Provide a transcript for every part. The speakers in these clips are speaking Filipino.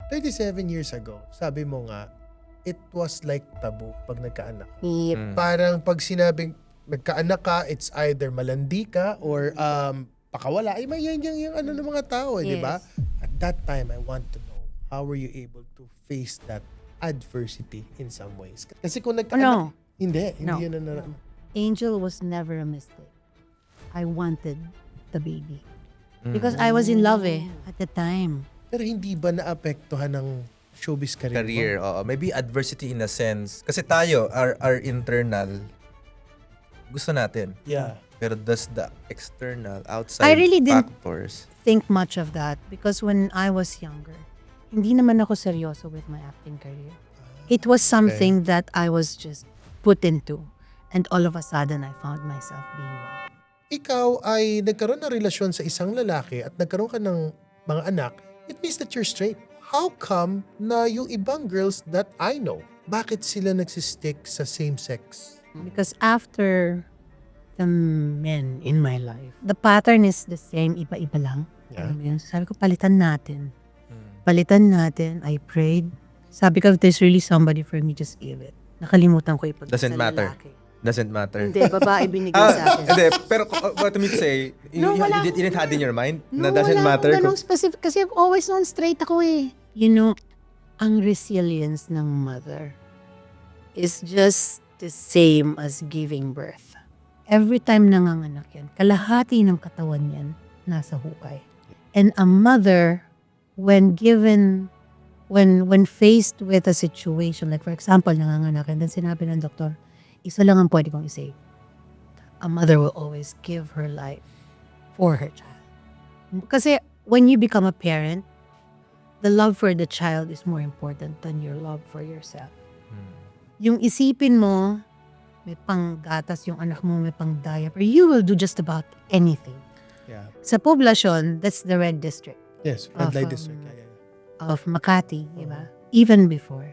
37 years ago, sabi mo nga, it was like taboo pag nagkaanak. Yep. Parang pag sinabing nagkaanak ka, it's either malandi ka or pakawala. Ay, may yan yung ano ng mga tao, di ba? At that time, I want to know, how were you able to face that adversity in some ways? Kasi kung nagkaanak, No. hindi No. yun na. Angel was never a mistake. I wanted the baby. Because I was in love at the time. Pero hindi ba naapektuhan ng showbiz career mo? Career, oo. Maybe adversity in a sense. Kasi tayo, our internal, gusto natin. Yeah. Pero does the external, outside I really didn't factors? think much of that because when I was younger, hindi naman ako seryoso with my acting career. It was something that I was just put into. And all of a sudden, I found myself being one. Ikaw ay nagkaroon ng relasyon sa isang lalaki at nagkaroon ka ng mga anak, it means that you're straight. How come na yung ibang girls that I know, bakit sila nagsistick sa same sex? Because after the men in my life, the pattern is the same, iba-iba lang. Yeah. Alam mo yun? Sabi ko, palitan natin. Palitan natin. I prayed. Sabi ko, if there's really somebody for me, just give it. Nakalimutan ko ipag Doesn't sa matter. lalaki. Doesn't matter. Hindi, babae binigay sa akin. Hindi, pero what I mean to say, No, wala. you didn't had in your mind na No, doesn't wala matter. akong ganong specific. Kasi I've always known straight ako eh. You know, ang resilience ng mother is just the same as giving birth. Every time nanganganak yan, kalahati ng katawan yan nasa hukay. And a mother, when faced with a situation, like for example, nanganganak yan, then sinabi ng doktor, isa lang ang pwede kong isay. A mother will always give her life for her child. Kasi when you become a parent, the love for the child is more important than your love for yourself. Yung isipin mo, may panggatas yung anak mo, may pang diaper, you will do just about anything. Yeah. Sa poblasyon, that's the red district Yes, red Of, light district. Yeah. of Makati, di ba? Even before,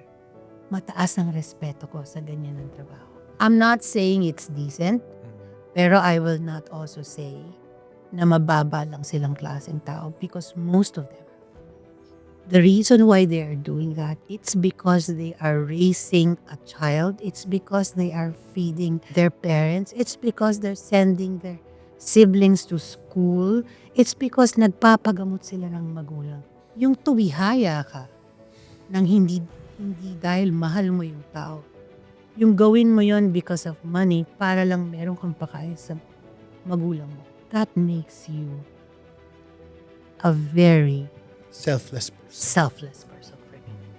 mataas ang respeto ko sa ganyan ng trabaho. I'm not saying it's decent, pero I will not also say na mababa lang silang klaseng tao because most of them, the reason why they are doing that, it's because they are raising a child. It's because they are feeding their parents. It's because they're sending their siblings to school. It's because nagpapagamot sila ng magulang. Yung tuwihaya ka nang hindi dahil mahal mo yung tao. Yung gawin mo yon because of money para lang meron kang pakain sa magulang mo. That makes you a very Selfless person. selfless person.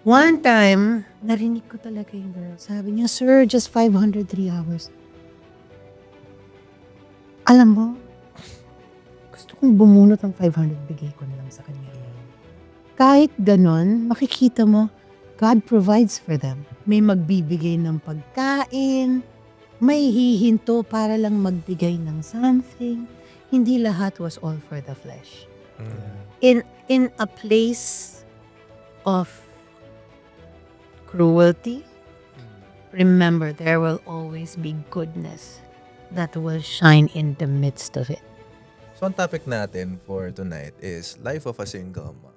One time, narinig ko talaga yung girl. Sabi niya, sir, just 500 3 hours. Alam mo, gusto kong bumunot ng 500, bigay ko na lang sa kanya. Kahit ganon, makikita mo, God provides for them. May magbibigay ng pagkain, may hihinto para lang magbigay ng something. Hindi lahat was all for the flesh. In a place of cruelty, remember there will always be goodness that will shine in the midst of it. So, ang topic natin for tonight is life of a single mom.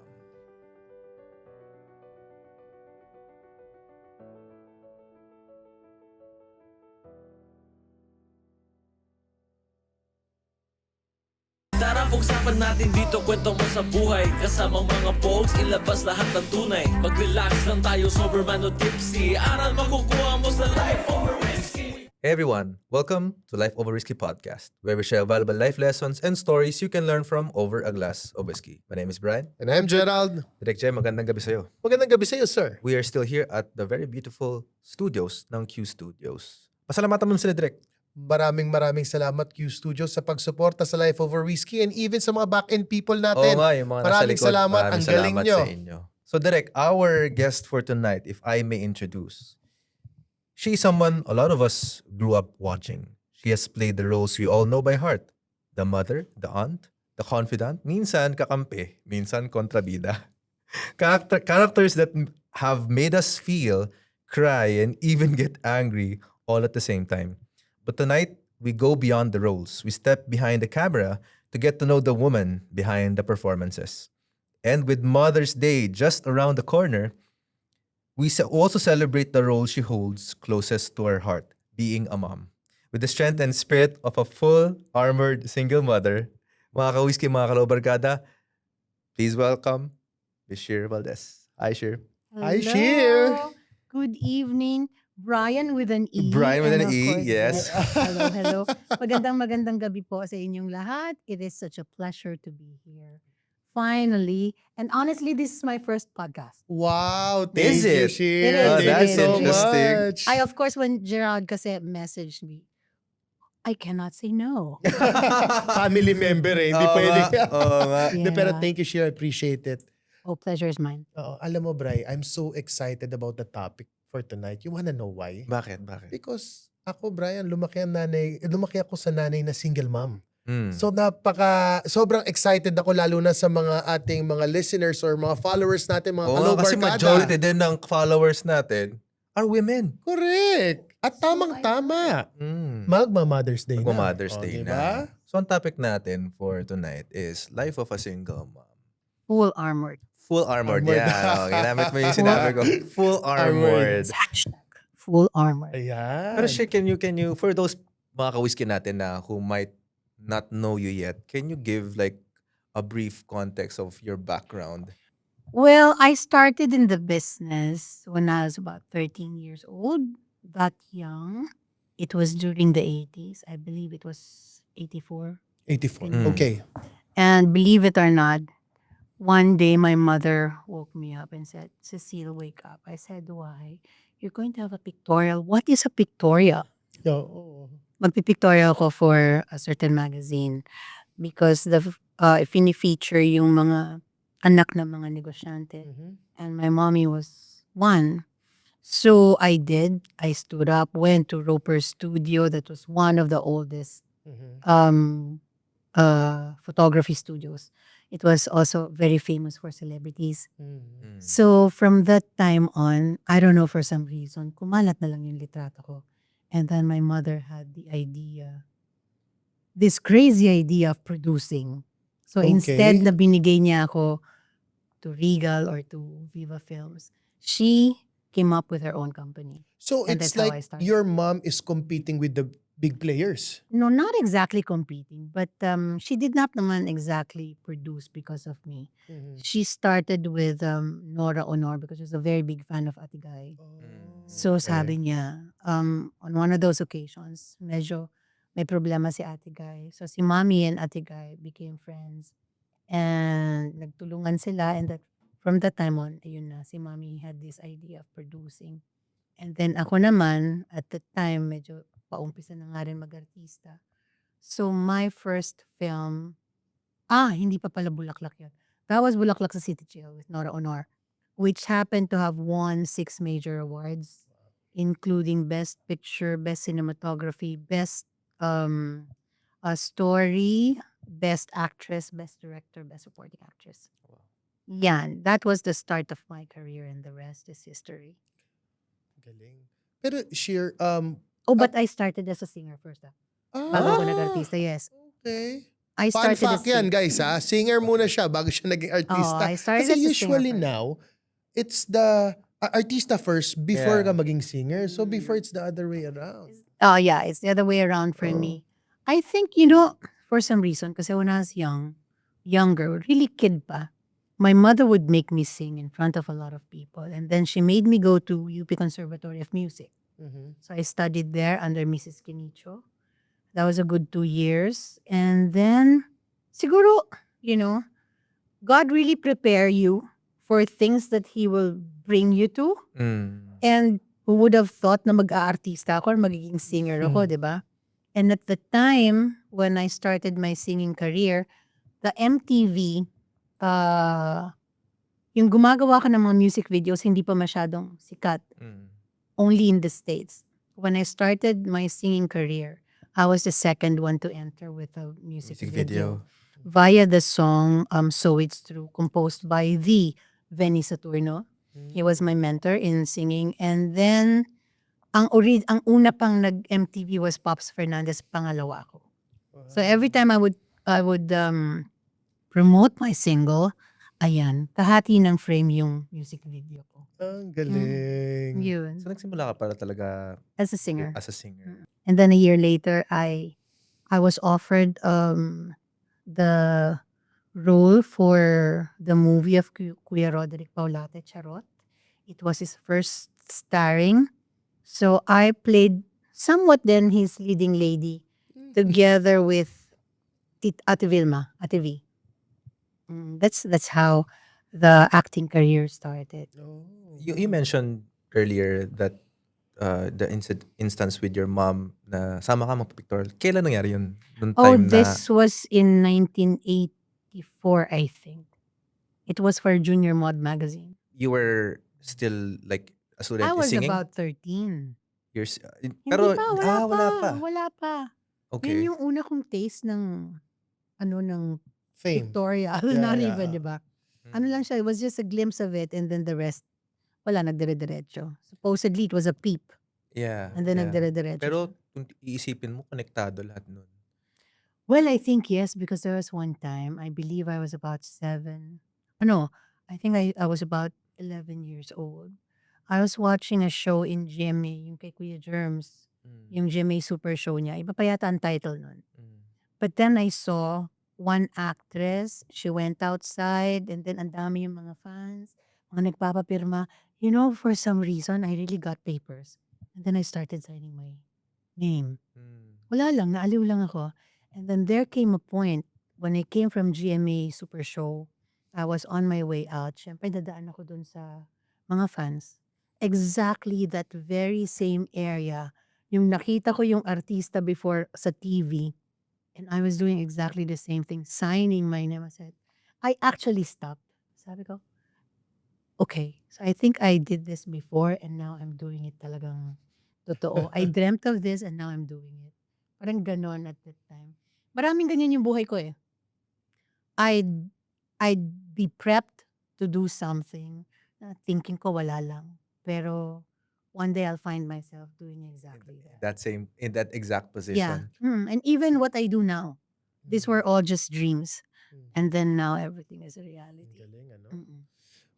Tara, pag-usapan natin dito, kwento mo sa buhay. Kasamang mga pogs, ilabas lahat ng tunay. Mag-relax lang tayo, sober man o tipsy. Aral makukuha mo sa Life Over Whiskey. Hey everyone, welcome to Life Over Whiskey podcast, where we share valuable life lessons and stories you can learn from over a glass of whiskey. My name is Brian. And I'm Gerald. Direk Jay, magandang gabi sa'yo. Magandang gabi sa iyo, sir. We are still here at the very beautiful studios ng Q Studios. Pasalamatan mo sila, Direk. Maraming salamat Q Studios sa pagsuporta sa Life Over Whiskey and even sa mga back-end people natin. Oo nga, yung mga nasa Maraming likod. salamat. Maraming Ang galing salamat nyo. sa inyo. So, Direk, our guest for tonight, if I may introduce, she's someone a lot of us grew up watching. She has played the roles we all know by heart. The mother, the aunt, the confidant, minsan kakampi, minsan kontrabida. Characters that have made us feel, cry, and even get angry all at the same time. But tonight, we go beyond the roles. We step behind the camera to get to know the woman behind the performances. And with Mother's Day just around the corner, we also celebrate the role she holds closest to her heart, being a mom. With the strength and spirit of a full armored single mother, mga ka-whiskey, mga kalobarkada, please welcome Miss Sheer Valdez. Hi, Sheer. Hi, Sheer. Good evening. Brian with an E. Brian with and an of E, course, yes. Hello. Magandang gabi po sa inyong lahat. It is such a pleasure to be here. Finally, and honestly, this is my first podcast. Wow, Is thank you, it? Sheer. It is, Thank that's you so interesting. much. I, of course, when Gerard kasi messaged me, I cannot say no. Family member eh, hindi Oo pwede. nga, oo nga. Hindi, pero Yeah. thank you, Sheer. I appreciate it. Oh, pleasure is mine. Oo, alam mo, Bri, I'm so excited about the topic for tonight. You wanna know why? Bakit? Bakit? Because ako, Brian, lumaki ako sa nanay na single mom. Mm. So sobrang excited ako lalo na sa mga ating mga listeners or mga followers natin, mga Oo nga, kasi kalobarkada. majority din ng followers natin are women. Correct. At tamang-tama. Mm. Magma-Mother's Day na. Magma-Mother's O, Day diba? na. So, ang topic natin for tonight is life of a single mom. Full armored. Full armored. Armored. Yeah. Ginamit mo yung sinabi ko. Full armored. Hashtag full armored. Ayan. Pero Shir, can you, for those mga ka-whiskey natin na who might not know you yet, can you give like a brief context of your background? Well, I started in the business when I was about 13 years old, that young. It was during the 80s. I believe it was 84. 84. Mm. Okay. And believe it or not, one day my mother woke me up and said, Cecile, wake up. I said, why? You're going to have a pictorial. What is a pictorial? Oo. Magpipictorial ko for a certain magazine because feature yung mga anak ng mga negosyante. Mhm. And my mommy was one. So I did. I stood up, went to Roper's studio. That was one of the oldest Mhm. photography studios. It was also very famous for celebrities. Mhm. So from that time on, I don't know, for some reason, kumalat na lang yung litrato ko. And then my mother had the idea, this crazy idea of producing. So instead Okay. na binigay niya ako to Regal or to Viva Films, she came up with her own company. So And it's that's how I like started. your mom is competing with the big players. No, not exactly competing, but she did not naman exactly produce because of me. Mhm. She started with Nora Honor because she was a very big fan of Atigay. So Okay. sabi niya, on one of those occasions, medyo may problema si Atigay. So si Mommy and Atigay became friends. And nagtulungan sila, and that from that time on, ayun na, si Mommy had this idea of producing. And then ako naman, at the time, medyo paumpisa na nga rin mag-artista. So my first film, hindi pa pala Bulaklak yun. That was Bulaklak sa City Jail with Nora Honor, which happened to have won 6 major awards, including Best Picture, Best Cinematography, Best Story, Best Actress, Best Director, Best Supporting Actress. Wow. Yan, that was the start of my career, and the rest is history. Galing. Pero Sheer, Oh, but I started as a singer first. Bago ako nag-artista, yes. Okay. I Fun started fact yan, guys, ha? Singer muna siya bago siya naging artista. I started Kasi as a singer usually first. now, it's the artista first before Yeah. ka maging singer. So before it's the other way around. Oh, yeah, it's the other way around for me. I think, for some reason, kasi when I was younger, really kid pa, my mother would make me sing in front of a lot of people. And then she made me go to UP Conservatory of Music. Mhm. So I studied there under Mrs. Quinicho. That was a good 2 years. And then, siguro, God really prepare you for things that He will bring you to. Mm. And who would have thought na mag-aartista ako or magiging singer ako, di ba? And at the time, when I started my singing career, the MTV, yung gumagawa ka ng mga music videos, hindi pa masyadong sikat. Mm. Only in the States. When I started my singing career, I was the second one to enter with a music video. Via the song So It's True, composed by the Benny Saturno. He was my mentor in singing. And then, ang una pang nag-MTV was Pops Fernandez, pangalawa ko. So every time I would promote my single, Ayan, kahati ng frame yung music video ko. Ang galing. Yun, So nagsimula ka para talaga as a singer. as a singer. And then a year later, I was offered the role for the movie of Kuya Roderick Paulate, Charot. It was his first starring. So I played somewhat then his leading lady together with Ate Vilma, Ate V. That's how the acting career started. Oh. You mentioned earlier that the instance with your mom na sama ka magpipictorial. Kailan nangyari yun? Nung Oh, time na this was in 1984, I think. It was for Junior Mod magazine. you were still like a student I in was singing? about 13. Pero, Hindi pa, wala pa. wala pa. Okay. Yun yung una kong taste ng ng Fame. pictorial. Yeah, Not yeah. even, di ba? Ano lang siya, it was just a glimpse of it and then the rest, wala, nagdire-diretso. Supposedly, it was a peep. Yeah. And then yeah. nagdire-diretso Pero siya. kung iisipin mo, konektado lahat nun. Well, I think yes, because there was one time, I believe I was about 7. No, I think I was about 11 years old. I was watching a show in GMA, yung kay Kuya Germs, yung GMA Super Show niya. Iba pa yata ang title nun. But then I saw one actress, she went outside and then ang dami yung mga fans, mga nagpapapirma. You know, for some reason, I really got papers. And then I started signing my name. Wala lang, naaliw lang ako. And then there came a point when I came from GMA Super Show, I was on my way out. Siyempre, dadaan ako dun sa mga fans. Exactly that very same area. Yung nakita ko yung artista before sa TV. And I was doing exactly the same thing, signing my name. I said, I actually stopped. Sabi ko, okay, so I think I did this before and now I'm doing it talagang totoo. I dreamt of this and now I'm doing it. Parang ganon at that time. Maraming ganyan yung buhay ko eh. I'd be prepped to do something na thinking ko wala lang. Pero one day I'll find myself doing exactly that. In that exact Yeah. position. And even what I do now, these were all just dreams. Mm. And then now everything is a Ang reality. galing, ano? Mm-mm.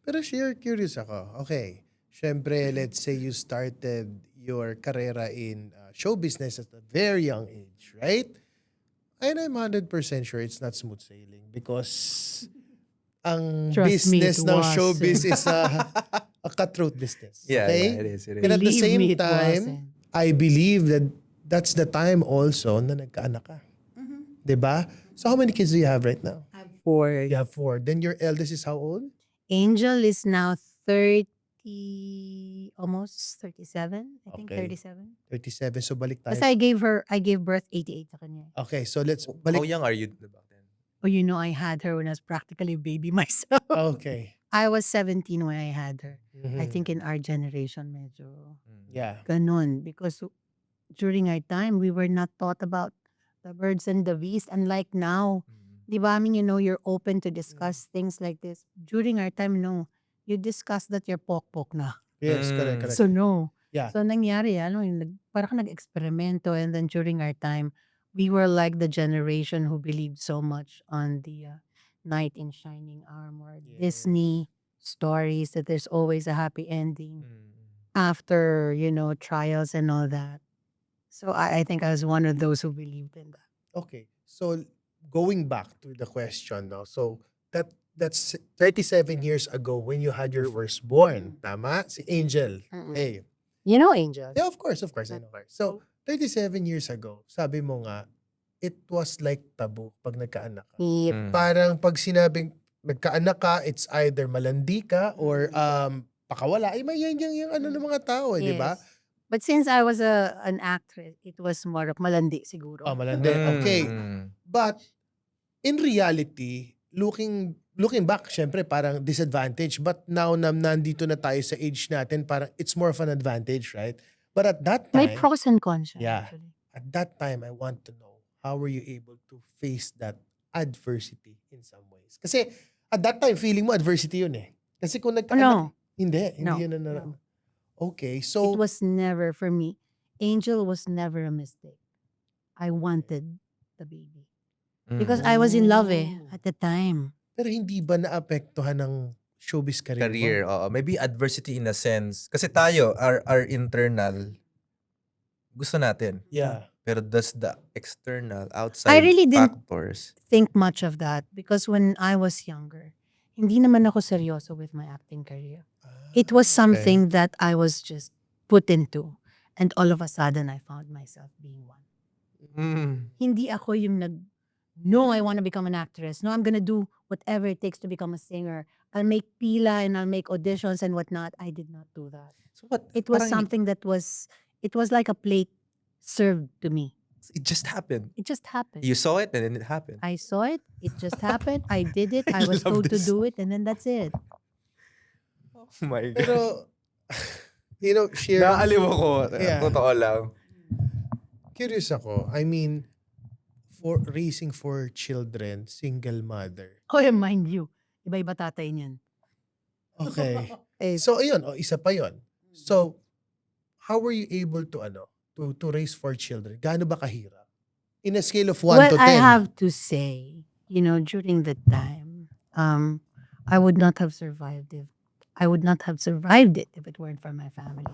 Pero curious ako. Okay. Syempre, let's say you started your karera in show business at a very young age, right? And I'm 100% sure it's not smooth sailing because ang Trust me, business it ng wasn't. showbiz is a cutthroat business. Yeah, Okay? yeah, it is. And at the Believe same me, it time, wasn't. I believe that that's the time also na nagkaanak ka. Diba? So how many kids do you have right now? For You have 4. Then your eldest is how old? Angel is now 30, almost 37. I think Okay. 37. 37. So balik tayo. Kasi I gave birth 88 sa kanya. Okay, so let's How balik. young are you back then? Oh, you know, I had her when I was practically a baby myself. Okay. I was 17 when I had her. I Mhm. think in our generation, medyo Yeah. ganun. Because during our time, we were not taught about the birds and the bees. Unlike now, di ba? I mean, you know, you're open to discuss things like this. During our time, no. You discuss that you're pokpok na. Yes, correct, correct. So, no. Yeah. So, nangyari, parang nag-eksperimento. And then during our time, we were like the generation who believed so much on the knight in shining armor, Yes. Disney stories, that there's always a happy ending after, trials and all that. So, I think I was one of those who believed in that. Okay. So going back to the question now. So that's 37 years ago when you had your firstborn. Tama? Si Angel. Mm-mm. Hey. You know, Angel. Yeah, of course, I know her. So 37 years ago, sabi mo nga, it was like taboo pag nagkaanak ka. Yep. Parang pag sinabing nagkaanak ka, it's either malandi ka or pakawala. Ay, may yan yung ano ng mga tao, di ba? Yes. But since I was an actress, it was more of malandi siguro. Oh, malandi. Okay. But in reality, looking back, syempre parang disadvantage. But now na nandito na tayo sa age natin, parang it's more of an advantage, right? But at that May time, pros and cons siya, Yeah. actually. at that time, I want to know, how were you able to face that adversity in some ways? Kasi at that time, feeling mo adversity yun eh. Kasi kung Oh, nagkaanak, no. hindi No, yun na. no. Okay, so It was never, for me, Angel was never a mistake. I wanted the baby. Because I was in love at the time. Pero hindi ba naapektuhan ng showbiz career mo? Career, oo. Maybe adversity in a sense. Kasi tayo, our internal, gusto natin. Yeah. Pero does the external, I outside really didn't factors, think much of that because when I was younger, hindi naman ako seryoso with my acting career. It was Okay. something that I was just put into. And all of a sudden, I found myself being one. Hindi ako yung no, I want to become an actress. No, I'm gonna do whatever it takes to become a singer. I'll make pila and I'll make auditions and whatnot. I did not do that. So what? It was parang something it was like a plate served to me. It just happened. It just happened. You saw it and then it happened. I saw it. It just happened. I did it. I I was love told to this. do it, and then that's it. Oh my God. Pero, share, Naaliw ako. Yeah. Totoo lang. curious ako. I mean, for raising 4 children, single mother. Oh, mind you, iba-iba tatay niyan. Okay. Eh, So, ayun, isa pa yon. So, how were you able to raise 4 children? Gaano ba kahirap? In a scale of 1 to 10. I have to say, during that time, I would not have survived it if it weren't for my family.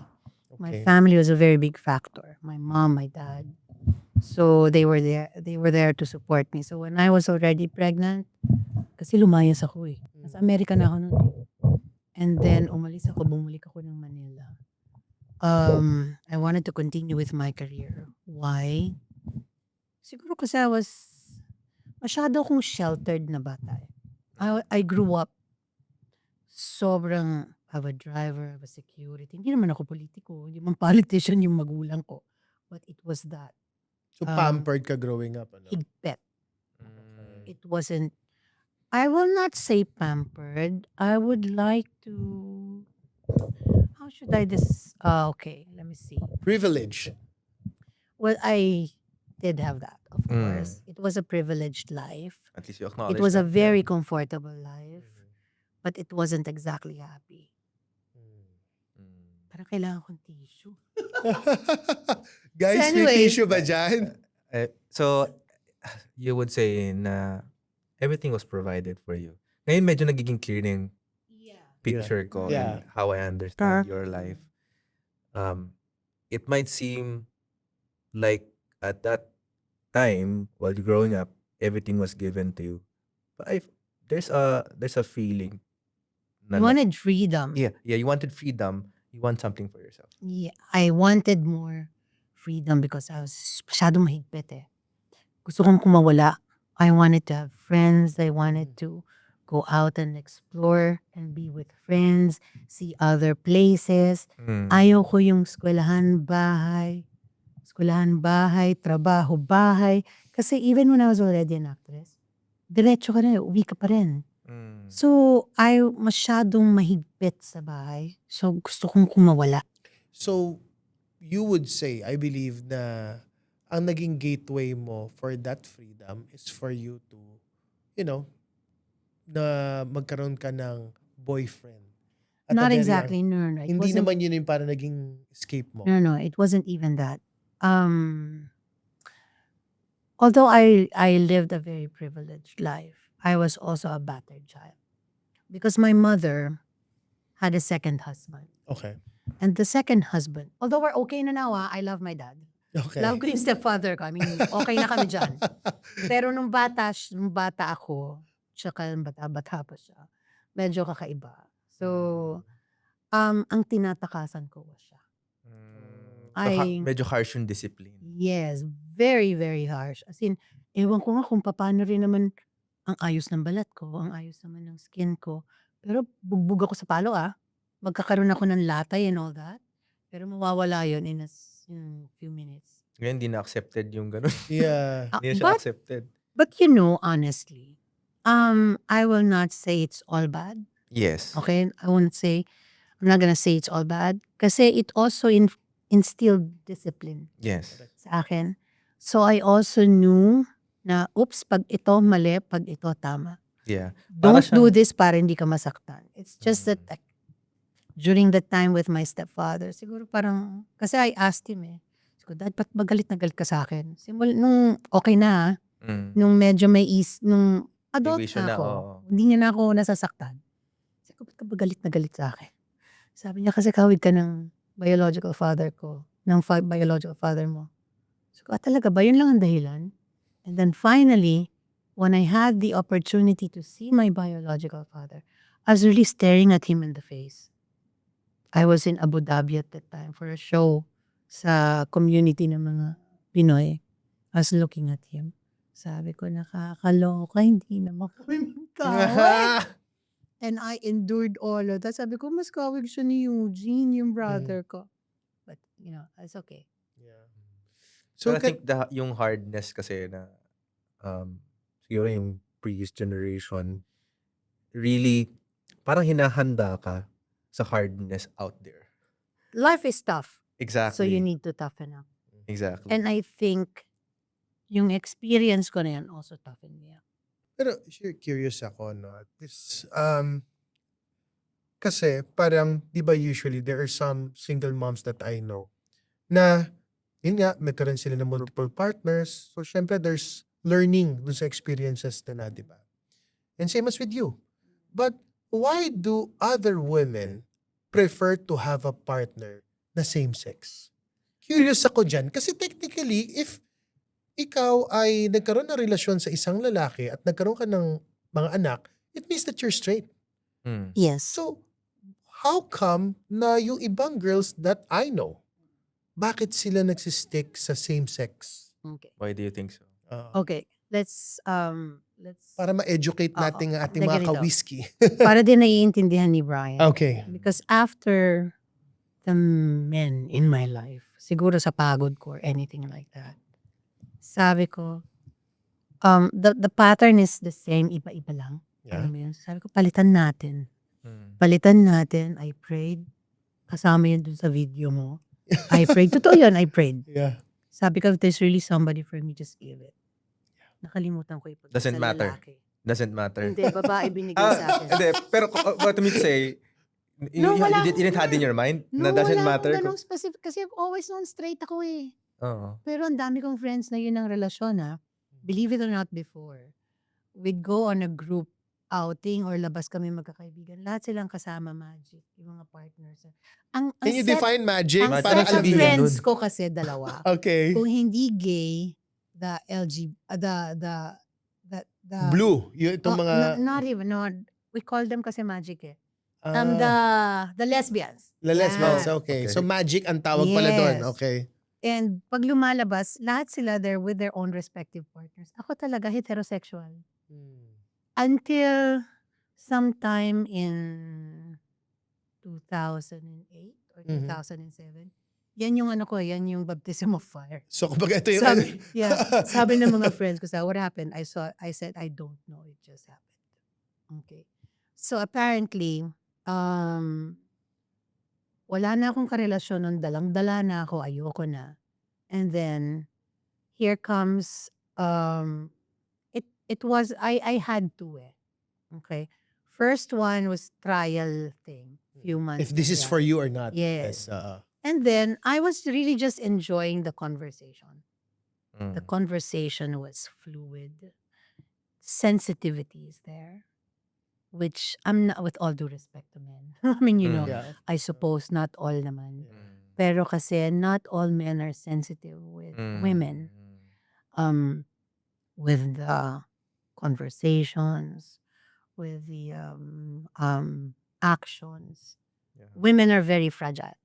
My Okay. family was a very big factor. My mom, my dad. So they were there. They were there to support me. So when I was already pregnant, kasi lumayas ako eh. Nasa Amerika na ako noon eh. And then umalis ako, bumalik ako ng Manila. I wanted to continue with my career. Why? Siguro kasi masyado akong sheltered na bata. I grew up sobrang have a driver, have a security. Hindi naman ako politiko, hindi man politician yung magulang ko. But it was that. So, pampered ka growing up. Higpit. It wasn't, I will not say pampered. I would like to, how should I okay, let me see. Privilege. Well, I did have that, of Mm. course. It was a privileged life. At least you acknowledge It was a that. very comfortable life. But it wasn't exactly happy. Parang kailangan kong tissue. Guys, So may anyway. tissue ba dyan? So, you would say na everything was provided for you. Ngayon medyo nagiging clear na yung picture ko Yeah. and how I understand your life. It might seem like at that time, while you're growing up, everything was given to you. But there's a feeling na You wanted freedom. yeah, you wanted freedom. You want something for yourself. Yeah, I wanted more freedom because I was masyadong mahigpit eh. Gusto kong kumawala. I wanted to have friends. I wanted to go out and explore and be with friends, see other places. Ayaw ko yung eskwelahan, bahay, trabaho, bahay. Kasi even when I was already an actress, diretso ka na, uwi ka pa rin. So, masyadong mahigpit sa bahay. So, gusto kong kumawala. So, you would say, I believe na ang naging gateway mo for that freedom is for you to, na magkaroon ka ng boyfriend. At a Not very exactly, no. It Hindi wasn't, naman yun yung parang naging escape mo. no, it wasn't even that. Although I lived a very privileged life, I was also a battered child. Because my mother had a second husband. Okay. And the second husband, although we're okay na now, I love my dad. Okay. Love ko yung stepfather ko. I mean, okay na kami dyan. Pero nung bata ako, tsaka bata pa siya, medyo kakaiba. So, ang tinatakasan ko was siya. Medyo harsh yung discipline. Yes, very, very harsh. As in, ewan ko nga kung paano rin naman ang ayos ng balat ko, ang ayos naman ng skin ko. Pero bugbog ako sa palo Magkakaroon ako ng latay and all that. Pero mawawala yun in a few minutes. Ngayon, hindi na accepted yung ganun. Yeah. Hindi na siya accepted. But honestly, I will not say it's all bad. Yes. Okay? I'm not gonna say it's all bad. Kasi it also instilled discipline Yes. sa akin. So I also knew na, pag ito mali, pag ito tama. Yeah. Don't Para do siyang- this para hindi ka masaktan. It's just that during that time with my stepfather, siguro parang, kasi I asked him siguro, Dad, ba't galit na galit ka sa akin? Nung okay na Mm. nung medyo may nung Adult wisyo na na, ako. oo. Hindi niya na ako nasasaktan. Sabi ko, ba't ka ba galit na galit sa akin? Sabi niya, kasi kawig ka ng biological father ko, ng biological father mo. Sabi ko, talaga ba? Yun lang ang dahilan? And then finally, when I had the opportunity to see my biological father, I was really staring at him in the face. I was in Abu Dhabi at that time for a show sa community ng mga Pinoy. I was looking at him. Sabi ko, nakakaloka, hindi naman kami magkawig. And I endured all of that. Sabi ko, mas kawig siya ni Eugene, yung brother ko. But, it's okay. Yeah. So, But I think yung hardness kasi na siguro yung previous generation really parang hinahanda ka sa hardness out there. Life is tough. Exactly. So you need to toughen up. Exactly. And I think yung experience ko na yan also toughened me up. pero curious ako, no? This, kasi parang, di ba usually, there are some single moms that I know na, yun nga, magkaroon sila ng multiple partners. So, syempre, there's learning dun sa experiences nila, di ba? And same as with you. But, why do other women prefer to have a partner na same sex? Curious ako dyan. Kasi technically, if ikaw ay nagkaroon ng relasyon sa isang lalaki at nagkaroon ka ng mga anak, it means that you're straight. Mm. Yes. So, how come na yung ibang girls that I know, bakit sila nagsistick sa same sex? Okay. Why do you think so? Okay. Let's Para ma-educate Oo. natin ang ating Na mga ganito. ka-whiskey. para din naiintindihan ni Brian. Okay. Because after the men in my life, siguro sa pagod ko or anything like that, sabi ko, the pattern is the same, iba-iba lang. Yeah. Alam mo yun? Sabi ko, palitan natin. Mm. Palitan natin. I prayed. Kasama yun dun sa video mo. I prayed. Totoo yun, I prayed. Yeah. Sabi ko, if there's really somebody for me, just give it. Nakalimutan ko ipag Doesn't sa matter. lalaki. Doesn't matter. Hindi, babae binigay sa akin. Hindi, pero what I mean to say, No, wala you didn't had in your mind na No, doesn't wala matter. akong ganong specific. Kasi always known straight ako eh. Oo. Pero ang dami kong friends na yun ang relasyon ha. Believe it or not before, we'd go on a group outing or labas kami magkakaibigan. Lahat silang kasama magic, yung mga partners. Ang Can you set- define magic? Ang Parang set of albigan friends nun. ko kasi dalawa. Okay. Kung hindi gay, the Blue. Yung itong Oh, mga... not even, no. We call them kasi magic eh. ah, The lesbians. the lesbians. Yan. Okay. Okay. So magic ang tawag pala doon. Yes. Okay. And pag lumalabas, lahat sila there with their own respective partners. Ako talaga heterosexual. Until sometime in 2008 or Mhm. 2007. Yan yung ano ko, yan yung baptism of fire. So kumbaga ito yung... Sabi, sabi ng mga friends ko sa what happened? I said, I don't know. It just happened. Okay. So apparently, wala na akong karelasyon nun. Dalang-dala na ako. Ayoko na. And then, here comes, it was, I had two eh. Okay. First one was trial thing. Few months. if this is yeah. for you or not. Yes. oo. And then, I was really just enjoying the conversation. Mm. The conversation was fluid. Sensitivity is there. Which, I'm not, with all due respect to men. I mean, you know, Yeah. I suppose not all naman. Mm. Pero kasi not all men are sensitive with Mm. women. With the conversations, with the actions. Yeah. Women are very fragile.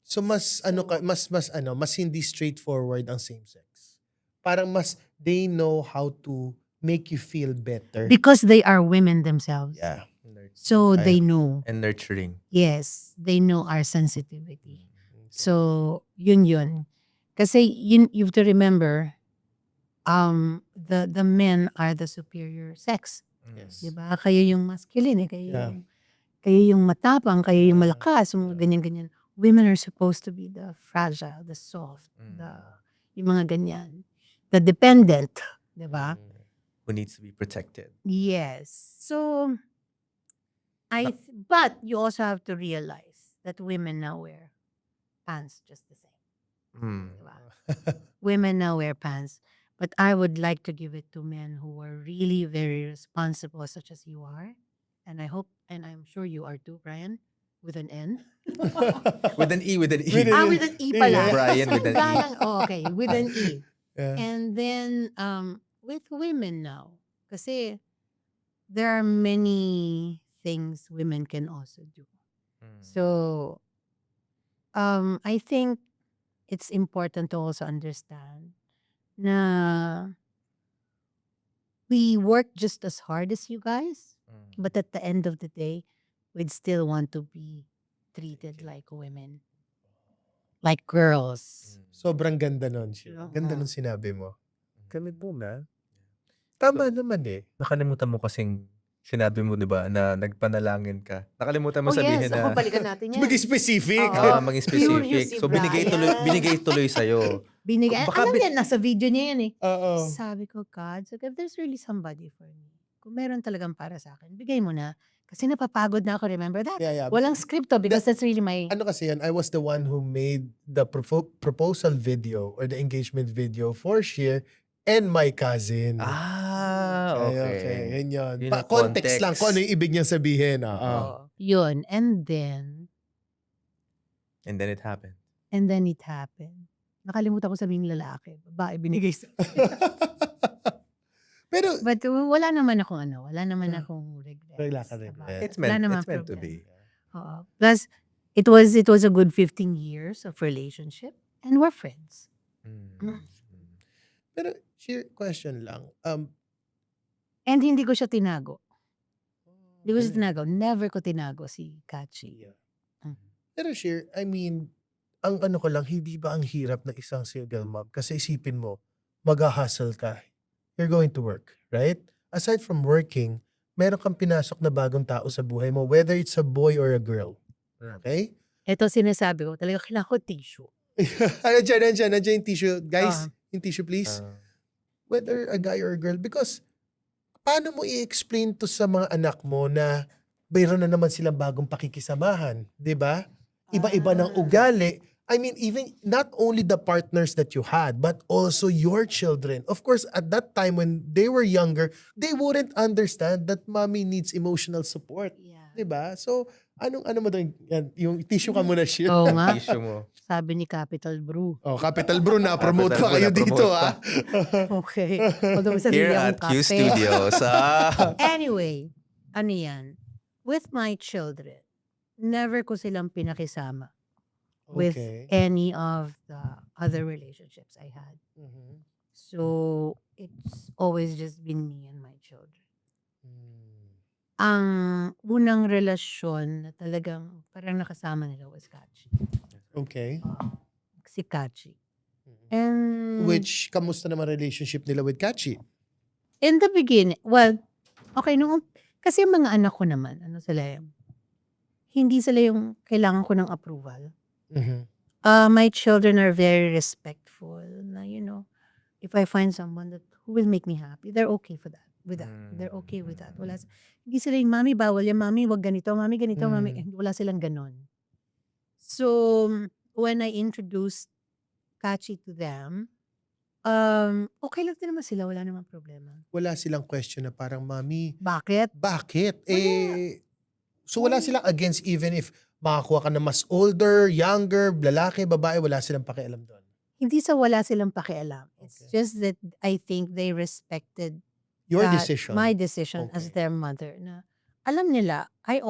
So mas mas hindi straightforward ang same sex. Parang mas they know how to make you feel better. Because they are women themselves. Yeah. So Ay- they know. And nurturing. Yes, they know our sensitivity. So, yun. Kasi you have to remember, the men are the superior sex. Yes. Diba? Kayo yung masculine, kayo, Yeah. kayo yung matapang, kayo yung malakas, mga ganyan-ganyan. Women are supposed to be the fragile, the soft, yung mga ganyan. The dependent, diba? Who needs to be protected. Yes. So, but you also have to realize that women now wear pants just the same. Mm. Diba? Women now wear pants. But I would like to give it to men who are really very responsible, such as you are. And I hope, and I'm sure you are too, Brian, with an N. With an E, with an E. With an With an E pala. Brian with an E. Galang, okay, with an E. Yeah. And then with women now, kasi there are many things women can also do. So I think it's important to also understand na we work just as hard as you guys, but at the end of the day, we'd still want to be treated like women, like girls. Sobrang ganda nun. Oo. Ganda nun sinabi mo. Kami muna. Tama naman eh. Nakalimutan mo kasing sinabi mo, di ba, na nagpanalangin ka. Nakalimutan mo sabihin na balikan natin yan. Maging specific. Oo. maging Curious specific. si So Brian. binigay tuloy sa'yo. Binigay, Baka alam niya, nasa video niya yan eh. Oo. Sabi ko, God, so if there's really somebody for me, kung meron talagang para sa akin, bigay mo na. Kasi napapagod na ako, remember that? Yeah, yeah. Walang script to because that's really my... Ano kasi yan, I was the one who made the proposal video or the engagement video for Sheer and my cousin. Ah, okay. Yan yun. Yun ang Context lang context. kung ano yung ibig niyang sabihin. Yun. And then it happened. it happened. Nakalimutan ko sabihin lalaki. Babae binigay sa... Pero, But wala naman akong wala naman akong regrets. Wala ka regret. about it. It's Wala meant namang to problema. be. Oo. Plus, it was a good 15 years of relationship and we're friends. pero, Sheer, question lang. And hindi ko siya tinago. Hindi ko siya tinago. Never ko tinago si Kachi. Pero Sheer, I mean, ang ano ko lang, hindi ba ang hirap na isang single mom? Kasi isipin mo, mag-hustle ka. You're going to work, right? Aside from working, meron kang pinasok na bagong tao sa buhay mo, whether it's a boy or a girl. Okay? Ito sinasabi ko, talaga kailangan ko tissue. Nandiyan yung tissue. Guys, yung tissue please. Whether a guy or a girl. Because, paano mo i-explain to sa mga anak mo na mayroon na naman silang bagong pakikisamahan? 'Di ba? Iba-iba ng ugali. I mean, even not only the partners that you had, but also your children. Of course, at that time when they were younger, they wouldn't understand that mommy needs emotional support. Yeah. 'Di ba? So, ano mo doon? Yung tissue ka muna, Sheer. Oo nga. Issue mo. Sabi ni Capital Brew. Oh, Capital Brew na promote Capital pa kayo Brew, dito, na-promote ah. Okay. Although sa Here akong at Q kape. Studios. Anyway, ano yan? With my children, never ko silang pinakisama with Okay. any of the other relationships I had. Mhm. So, it's always just been me and my children. Mm. Ang unang relasyon na talagang parang nakasama nila was Kachi. Okay. Si Kachi. Mhm. And Which, kamusta naman relationship nila with Kachi? in the beginning, well, okay, kasi yung mga anak ko naman, ano sila yung, hindi sila yung kailangan ko ng approval. Mhm. My children are very respectful na, if I find someone who will make me happy, they're okay for that. With that. They're okay with that. Hindi sila yung, mami, bawal yan, mami, wag ganito, mami, ganito, mami. Wala silang ganon. So, when I introduced Kachi to them, okay lang din naman sila, wala namang problema. Wala silang question na parang, mami, Bakit? bakit? So wala silang against even if makakuha ka na mas older, younger, lalaki, babae, wala silang pakialam doon. Hindi sa wala silang pakialam. It's Okay. just that I think they respected Your that decision. my decision Okay. as their mother na alam nila, I'm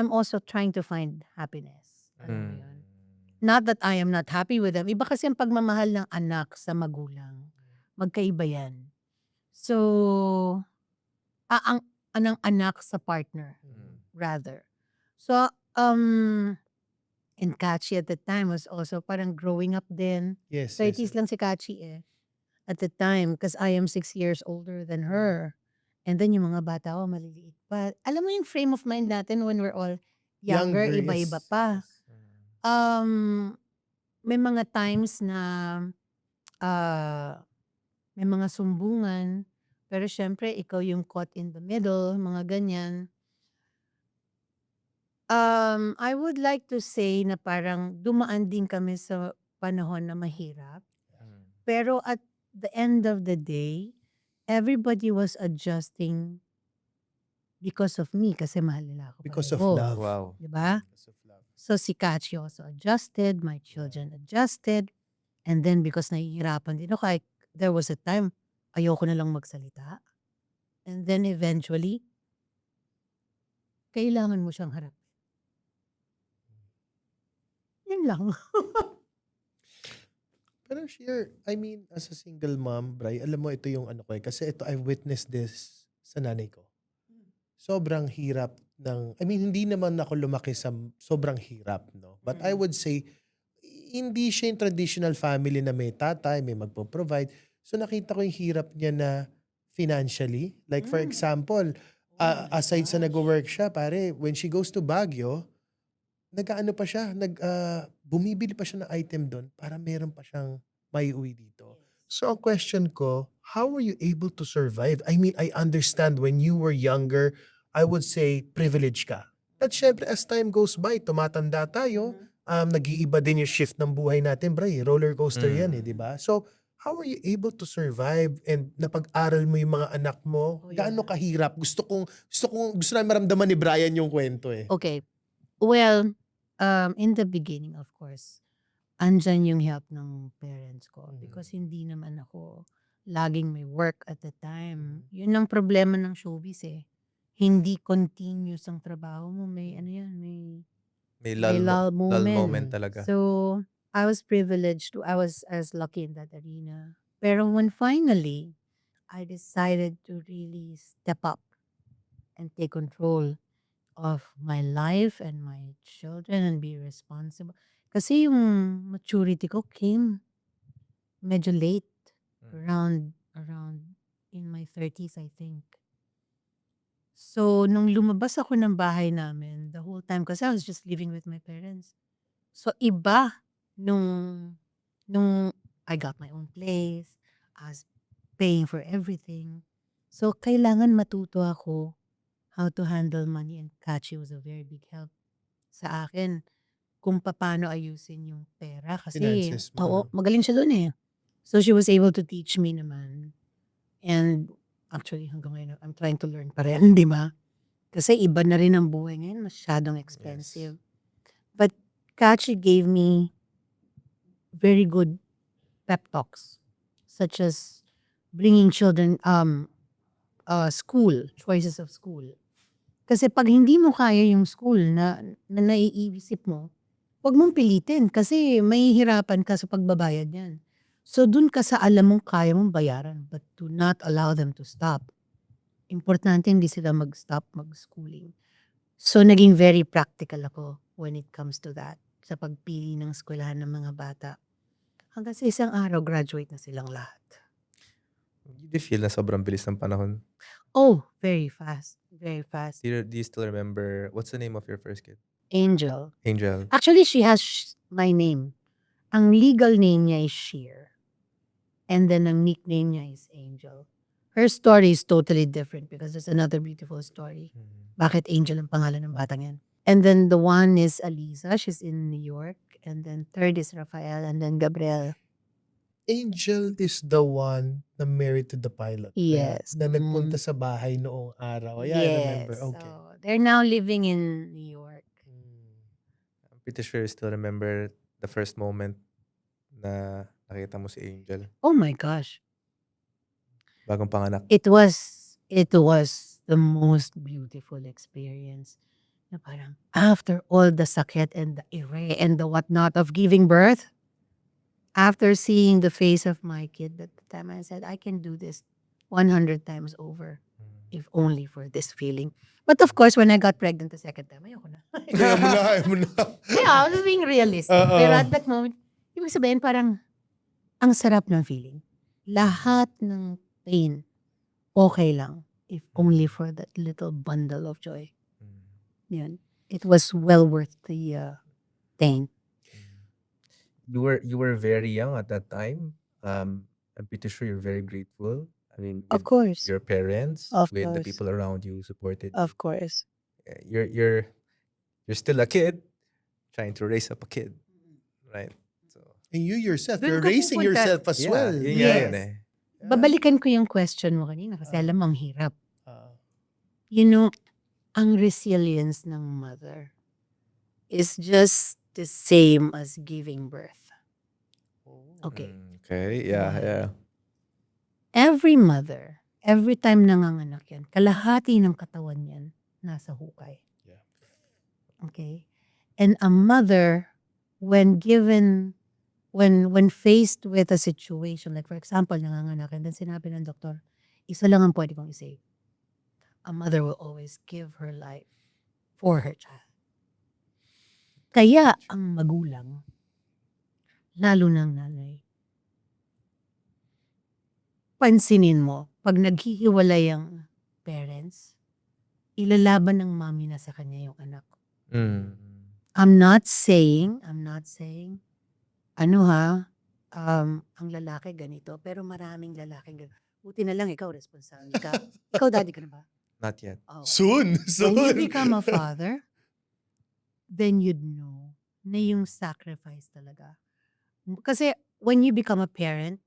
also trying to find happiness. Alam mo yun? Not that I am not happy with them. Iba kasi ang pagmamahal ng anak sa magulang. Magkaiba yan. So, ang anak sa partner, rather. So, and Kachi at the time was also parang growing up din. Yes. 30s lang si Kachi at the time because I am 6 years older than her. And then yung mga bata ko maliliit pa. Alam mo yung frame of mind natin when we're all younger, iba-iba yes. pa. May mga times na may mga sumbungan, pero syempre ikaw yung caught in the middle, mga ganyan. I would like to say na parang dumaan din kami sa panahon na mahirap. Pero at the end of the day, everybody was adjusting because of me kasi mahal nila ako Because of pareho. love. Wow. Diba? Because of love. So si Kachi also adjusted, my children adjusted, and then because nahihirapan din ako, there was a time, ayoko na lang magsalita. And then eventually, kailangan mo siyang harap. Yun lang. Pero share, I mean, as a single mom, Bri, alam mo ito yung ano ko eh. Kasi ito, I've witnessed this sa nanay ko. Sobrang hirap ng, I mean, hindi naman ako lumaki sa sobrang hirap, no? But I would say, hindi siya yung traditional family na may tatay, may magpo-provide. So nakita ko yung hirap niya na financially. Like for example, aside sa nag-work siya, pare, when she goes to Baguio, nag-ano pa siya, bumibili pa siya ng item doon para meron pa siyang maiuwi dito. So ang question ko, how were you able to survive? I mean, I understand when you were younger, I would say privileged ka. At syempre, as time goes by, tumatanda tayo, nag-iiba din yung shift ng buhay natin, bray. Roller coaster yan di ba? So, how were you able to survive and napag-aral mo yung mga anak mo? Gaano kahirap? Gusto namin maramdaman ni Brian yung kwento eh. Okay. Well, in the beginning, of course, andyan yung help ng parents ko because hindi naman ako laging may work at the time. Yun ang problema ng showbiz eh. Hindi continuous ang trabaho mo. May ano yan, may May lull lull moment. moment talaga. So, I was privileged. I was as lucky in that arena. Pero when finally, I decided to really step up and take control of my life and my children and be responsible. Kasi yung maturity ko came medyo late. Around in my 30s, I think. So, nung lumabas ako ng bahay namin, the whole time, kasi I was just living with my parents. So, iba nung I got my own place, I was paying for everything. So, kailangan matuto ako how to handle money, and Kachi was a very big help sa akin kung paano ayusin yung pera. Kasi, Finances mo, oo, magaling siya doon eh. So, she was able to teach me naman. And actually, hanggang ngayon, I'm trying to learn pa rin, di ba? Kasi iba na rin ang buhay ngayon, masyadong expensive. But Kachi gave me very good pep talks, such as bringing children, school, choices of school. Kasi pag hindi mo kaya yung school na naiisip mo, huwag mong pilitin kasi mahihirapan ka sa pagbabayad niyan. So dun ka sa alam mong kaya mong bayaran, but do not allow them to stop. Importante hindi sila mag-stop mag-schooling. So naging very practical ako when it comes to that, sa pagpili ng eskwelahan ng mga bata. Hanggang sa isang araw, graduate na silang lahat. Did you feel na sobrang bilis ng panahon? Oh, very fast. Very fast. Do you still remember, what's the name of your first kid? Angel. Angel. Actually, she has my name. Ang legal name niya is Sheer. And then ang nickname niya is Angel. Her story is totally different because it's another beautiful story. Bakit Angel ang pangalan ng batang yan? And then the one is Aliza. She's in New York. And then third is Rafael. And then Gabriel. Angel is the one na married to the pilot. Yes. Na nagpunta sa bahay noong araw. Yeah, I remember. Okay. So they're now living in New York. I'm pretty sure you still remember the first moment na nakita mo si Angel. Oh my gosh. Bagong panganak. It was the most beautiful experience. Na parang after all the sakit and the ire and the whatnot of giving birth, after seeing the face of my kid at the time, I said, I can do this 100 times over, if only for this feeling. But of course, when I got pregnant the second time, ayoko na. Ayaw mo na. Yeah, I was being realistic. Pero at that moment, ibig sabihin parang ang sarap ng feeling. Lahat ng pain, okay lang. If only for that little bundle of joy. Yun. It was well worth the pain. You were very young at that time. I'm pretty sure you're very grateful. I mean, Of with course. your parents, Of with the course. people around you who supported you. Of course. You're still a kid trying to raise up a kid, right? So And you yourself, Doon you're ka raising pupunta. yourself as Yeah, well. yun Yes. nga yun eh. Babalikan ko yung question mo kanina kasi alam mo ang hirap. Ah, You know, ang resilience ng mother is just the same as giving birth. Okay. Okay, yeah, Why? yeah. Every mother, every time nanganganak yan, kalahati ng katawan yan nasa hukay. Yeah. Okay? And a mother, when faced with a situation, like for example, nanganganak, and then sinabi ng doktor, isa lang ang pwede kong i-save. A mother will always give her life for her child. Kaya ang magulang, lalo ng nanay, pansinin mo, pag naghihiwalay ang parents, ilalaban ng mami na sa kanya yung anak. Mm. I'm not saying, ang lalaki ganito, pero maraming lalaki ganito. Buti na lang ikaw, responsable ka. Ikaw, daddy ka na ba? Not yet. Oh. Soon. When you become a father, then you'd know na yung sacrifice talaga. Kasi when you become a parent,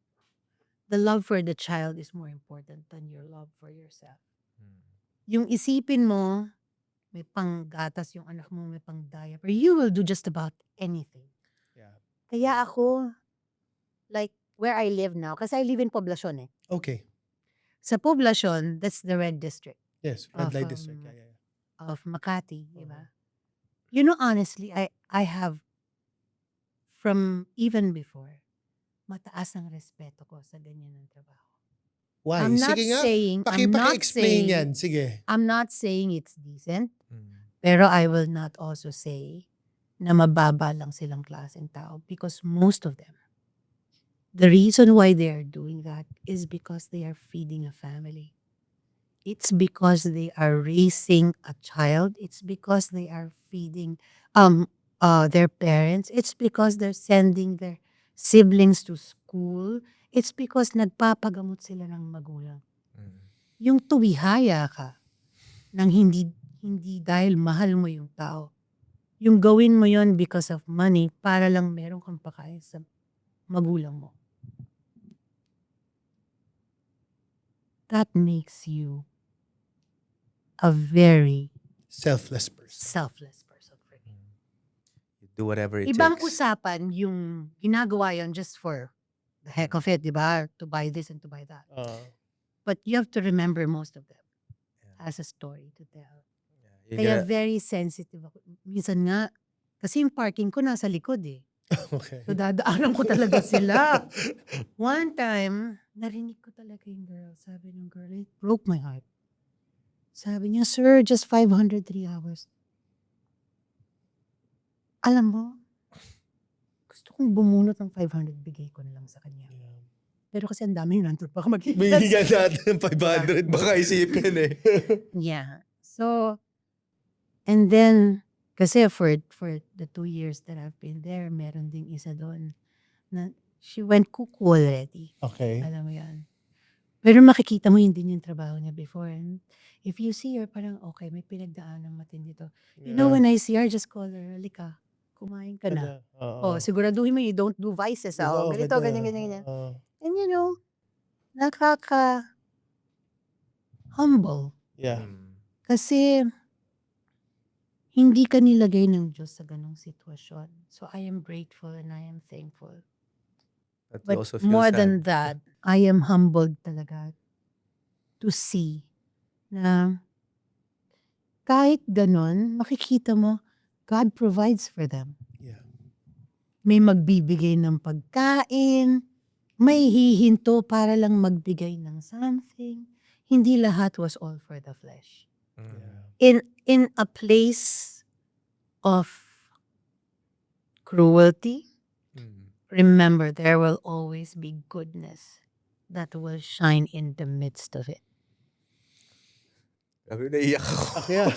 the love for the child is more important than your love for yourself. Yung isipin mo, may panggatas yung anak mo, may pang diaper, you will do just about anything. Yeah. Kaya ako, like where I live now, kasi I live in Poblacion eh. Okay. Sa Poblacion, that's the red district Yes, red light Of, district. Yeah, yeah. of Makati, di ba? You know, honestly, I have, from even before, mataas ang respeto ko sa ganyan ng trabaho. Why? I'm not Sige nga. saying, Paki-explain yan. Sige. I'm not saying it's decent, Mm. pero I will not also say na mababa lang silang klaseng tao because most of them, the reason why they are doing that is because they are feeding a family. It's because they are raising a child. It's because they are feeding their parents. It's because they're sending their siblings to school. It's because nagpapagamot sila ng magulang. Mm. Yung tuwihaya ka nang hindi dahil mahal mo yung tao. Yung gawin mo yon because of money para lang meron kang pakain sa magulang mo. That makes you a very Selfless person. selfless person for me. You do whatever it Ibang takes. usapan yung ginagawa yon just for the heck of it, di ba? To buy this and to buy that. But you have to remember most of them as a story to tell. You Kaya gotta- very sensitive ako. Minsan nga, kasi yung parking ko nasa likod eh. Okay. So dadaanan ko talaga sila. One time, narinig ko talaga yung girl. Sabi ng girl, it broke my heart. Sabi niya, sir, just 500 3 hours. Alam mo, gusto kong bumunot ng 500, bigay ko na lang sa kanya. Pero kasi ang dami yun, nandun pa ako Bigyan natin ng 500. Baka isipin eh. Yeah. So, and then, kasi for the 2 years that I've been there, meron ding isa doon na she went cuckoo already. Okay. Alam mo yan. Pero makikita mo yun din yung trabaho niya before. And if you see her, parang okay, may pinagdaan ng matindi to. You know, when I see her, just call her, halika, kumain ka na. Oh, siguraduhin mo, you don't do vices. Oh, ganito, ganyan. And you know, nakaka-humble. Yeah. Mm. Kasi, hindi ka nilagay ng Diyos sa ganong sitwasyon. So, I am grateful and I am thankful. But you But also feel more sad. than that, I am humbled talaga to see na kahit ganon, makikita mo, God provides for them. Yeah. May magbibigay ng pagkain, may hihinto para lang magbigay ng something. Hindi lahat was all for the flesh. Mm. In a place of cruelty, Mm. remember there will always be goodness that will shine in the midst of it. Sabi, naiyak ako. Yeah.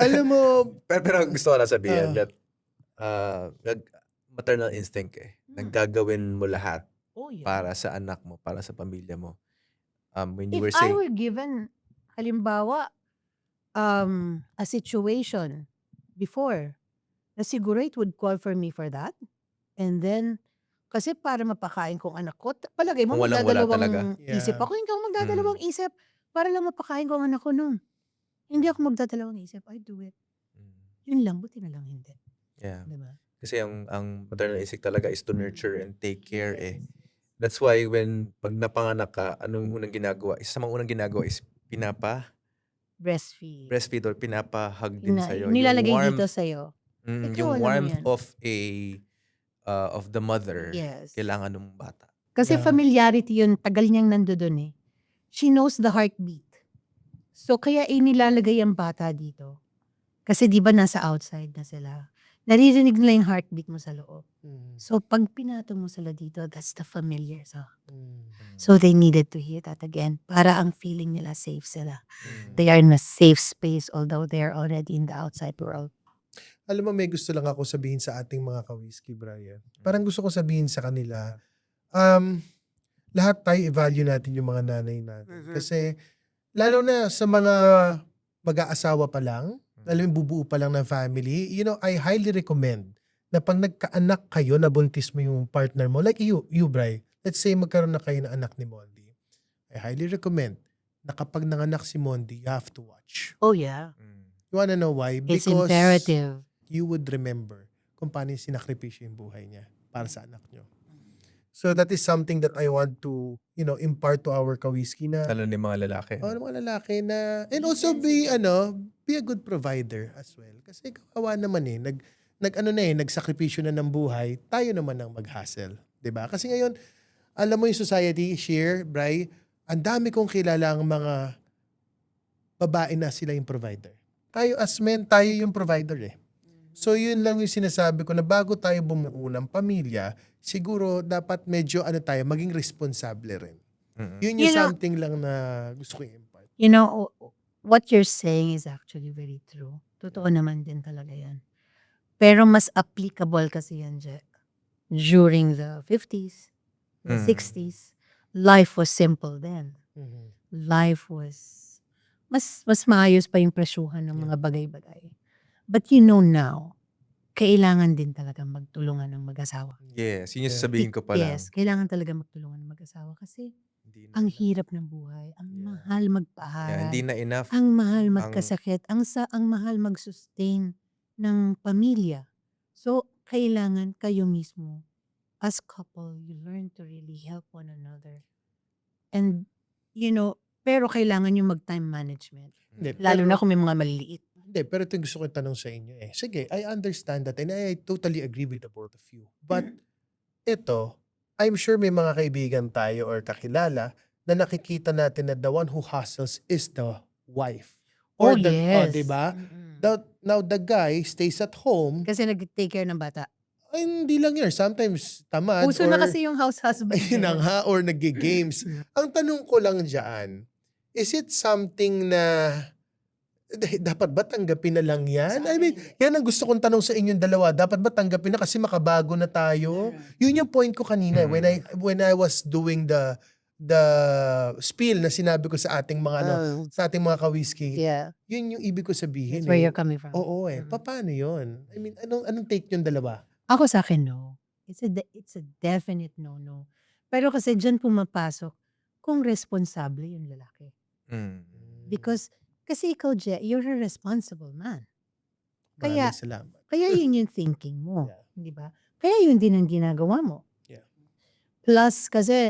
Alam mo, Pero gusto ko lang sabihin Ah. that maternal instinct eh. Naggagawin mo lahat Oh, yeah. para sa anak mo, para sa pamilya mo. When you If were I saying, were given, halimbawa, a situation before, na siguro it would call for me for that. And then, kasi para mapakain ko ang anak ko, palagay mo Kung walang-wala talaga. magdadalawang isip Yeah. ako, hindi ako magdadalawang isip para lang mapakain ko ang anak ko nun. Hindi ako magdadalawang isip, I do it. Yun lang, buti na lang hindi. Yeah. Diba? Kasi ang maternal instinct talaga is to nurture and take care eh. That's why pag napanganak ka, anong unang ginagawa? Isa sa mga unang ginagawa is Breastfeed. breastfeed or pinapahug din sa'yo. Nilalagay Yung dito warmth, sa'yo. Ikaw, yung alam mo warmth yan. of the mother, Yes. kailangan ng bata. Kasi Yeah. familiarity yun, tagal niyang nandoon eh. She knows the heartbeat. So kaya nilalagay ang bata dito. Kasi di ba nasa outside na sila. Naririnig nila yung heartbeat mo sa loob. So pag pinatong mo sila dito, that's the familiar. So they needed to hear that again. Para ang feeling nila safe sila. They are in a safe space although they are already in the outside world. Alam mo, may gusto lang ako sabihin sa ating mga ka-whiskey, Brian. Parang gusto ko sabihin sa kanila, lahat tayo i-value natin yung mga nanay natin. Kasi, lalo na sa mga mag-aasawa pa lang, alam mo, bubuo pa lang ng family, I highly recommend na pag nagkaanak kayo, nabuntis mo yung partner mo, like you, Bri, let's say magkaroon na kayo ng anak ni Mondi. I highly recommend na kapag nanganak si Mondi, you have to watch. Oh yeah. You wanna know why? It's Because imperative. you would remember kung paano yung sinakripisyo yung buhay niya para sa anak nyo. So that is something that I want to, impart to our ka-whiskey na, Lalo ni mga lalaki. ng mga lalaki na, and also be a good provider as well. Kasi kawawa naman nagsakripisyo na ng buhay, tayo naman ang mag-hustle. 'Di ba? Kasi ngayon, alam mo yung society, share, Bri, ang dami kong kilala ang mga babae na sila yung provider. Tayo as men, tayo yung provider eh. So yun lang yung sinasabi ko na bago tayo bumuo ng pamilya, siguro dapat medyo maging responsable rin. Yun yung something lang na gusto ko i-impart. You know, what you're saying is actually very true. Totoo naman din talaga yan. Pero mas applicable kasi yan, Jack. During the 50s, the 60s, life was simple then. Life was, mas maayos pa yung presyuhan ng mga bagay-bagay. But now, kailangan din talaga magtulungan ng mag-asawa. Yes, yun yung sasabihin ko pa lang. Yes, kailangan talaga magtulungan ng mag-asawa kasi Hindi na ang enough. hirap ng buhay, ang Yeah. mahal Yeah, magpaaral, hindi na enough. ang mahal magkasakit, ang mahal mag-sustain ng pamilya. So, kailangan kayo mismo, as couple, you learn to really help one another. And, pero kailangan yung mag-time management. Hindi, Lalo pero- na kung may mga maliliit. Hindi, pero ito gusto ko tanong sa inyo eh. Sige, I understand that and I totally agree with the both of you. But ito, I'm sure may mga kaibigan tayo or kakilala na nakikita natin na the one who hustles is the wife. Or diba? Now the guy stays at home. Kasi nag-take care ng bata. Ay, hindi lang yun. Sometimes tamad. Puso na or- kasi yung house husband. Ayun na nga, or nag-games. Ang tanong ko lang dyan, is it something na dapat ba tanggapin na lang yan? I mean, yan ang gusto kong tanong sa inyong dalawa. Dapat ba tanggapin na kasi makabago na tayo? Yun yung point ko kanina when I was doing the spiel na sinabi ko sa ating mga sa ating mga ka-whiskey. Yeah, Yun yung ibig ko sabihin. that's where eh. you're coming from. Oo eh. Paano yun? I mean, anong take yung dalawa? Ako sa akin, no. It's a definite no-no. Pero kasi dyan pumapasok kung responsable yung lalaki. Because, kasi ikaw, Je, you're a responsible man. Kaya, Maraming salamat. kaya yun yung thinking mo. Yeah. Di ba? Kaya yun din ang ginagawa mo. Yeah. Plus, kasi,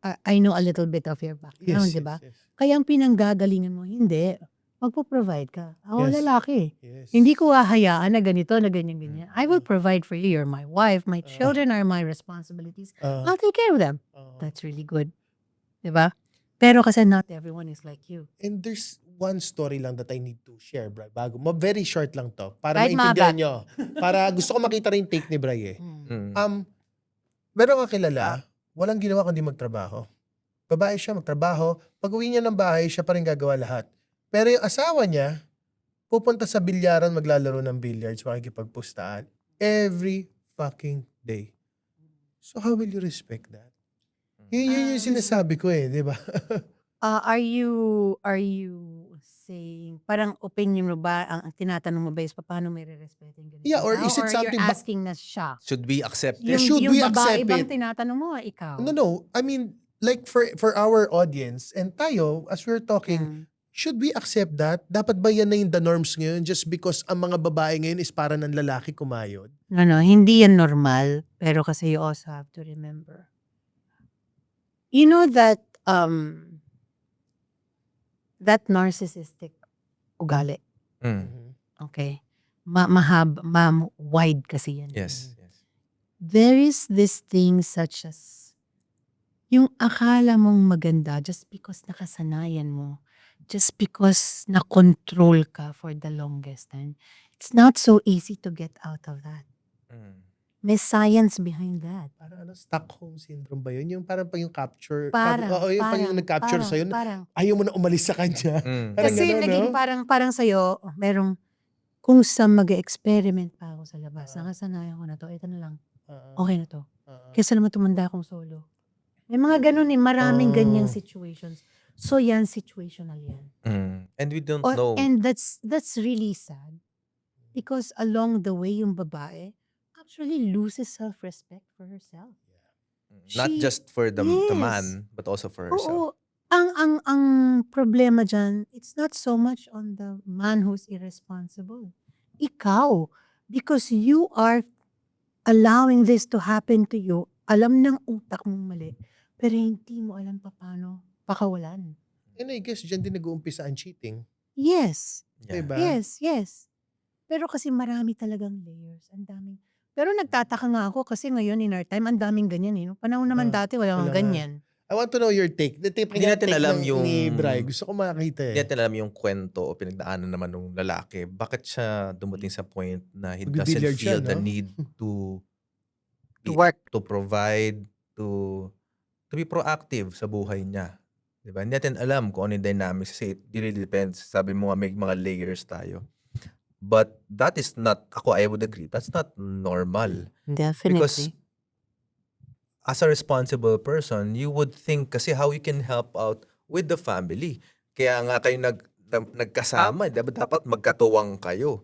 I know a little bit of your background, di ba? Yes. Kaya ang pinanggagalingan mo, hindi. Magpo-provide ka. Ako Yes. lalaki. Yes. Hindi ko hahayaan na ganito, na ganyan. I will provide for you. You're my wife. My children are my responsibilities. I'll take care of them. That's really good. Diba? Pero kasi not everyone is like you. And there's one story lang that I need to share, Bri. Very short lang to. Para Kahit maintindihan nyo. Para gusto ko makita rin yung take ni Bri eh. Meron kang kilala, walang ginawa kundi magtrabaho. Babae siya, magtrabaho. Pag uwi niya ng bahay, siya pa rin gagawa lahat. Pero yung asawa niya, pupunta sa bilyaran, maglalaro ng billiards, makikipagpustaan. Every fucking day. So how will you respect that? Yun yung sinasabi ko eh, di ba? Are you saying, parang opinion mo ba, ang tinatanong mo ba is paano may re-respeto yung ganito? Yeah, or is it something you're ba- asking na siya? Should we accept Yung, it? Should yung we babae accept bang it? tinatanong mo, ikaw? No. I mean, like for our audience and tayo, as we're talking, Mm. should we accept that? Dapat ba yan na yung the norms ngayon just because ang mga babae ngayon is para ng lalaki kumayod? No, hindi yan normal. Pero kasi you also have to remember. You know that that narcissistic ugali, Mm. okay? Wide kasi yan. Yes. There is this thing such as yung akala mong maganda just because nakasanayan mo, just because na-control ka for the longest time. It's not so easy to get out of that. Mm. May science behind that. Parang Stockholm syndrome ba yun? Yung parang pag yung capture. Parang, yung pag yung nag-capture sa'yo, parang. ayaw mo na umalis sa kanya. Mm. Parang Kasi ganun, naging no? parang sa'yo, merong, kung sa mag-experiment pa ako sa labas, nakasanayan ko na to, ito na lang, okay na to. Kesa naman tumanda akong solo. May mga ganun maraming ganyang situations. So yan, situational yan. Mm. And we don't know. And that's really sad. Because along the way, yung babae actually loses self-respect for herself. Not She- just for the Yes. man, but also for herself. Oo. Ang problema dyan, it's not so much on the man who's irresponsible. Ikaw. Because you are allowing this to happen to you. Alam ng utak mong mali. Pero hindi mo alam paano pakawalan. And I guess dyan din nag-uumpisa ang cheating. Yes. Yeah. Diba? Yes. Pero kasi marami talagang layers. Ang daming. Pero nagtataka nga ako kasi ngayon in our time, ang daming ganyan eh. No? Panahon naman dati, wala wala kang ganyan. I want to know your take. Hindi natin alam yung- ni Bri. Gusto ko makakita Hindi eh. natin alam yung kwento o pinagdaanan naman ng lalaki. Bakit siya dumating sa point na he doesn't Magbibilyard siya, feel the no? need to To work. to provide, to be proactive sa buhay niya. Diba? Hindi natin alam kung ano yung dynamics kasi it really depends. Sabi mo nga may mga layers tayo. But that is not, I would agree, that's not normal. Because as a responsible person, you would think kasi how you can help out with the family. Kaya nga kayo nagkasama, dapat magkatuwang kayo.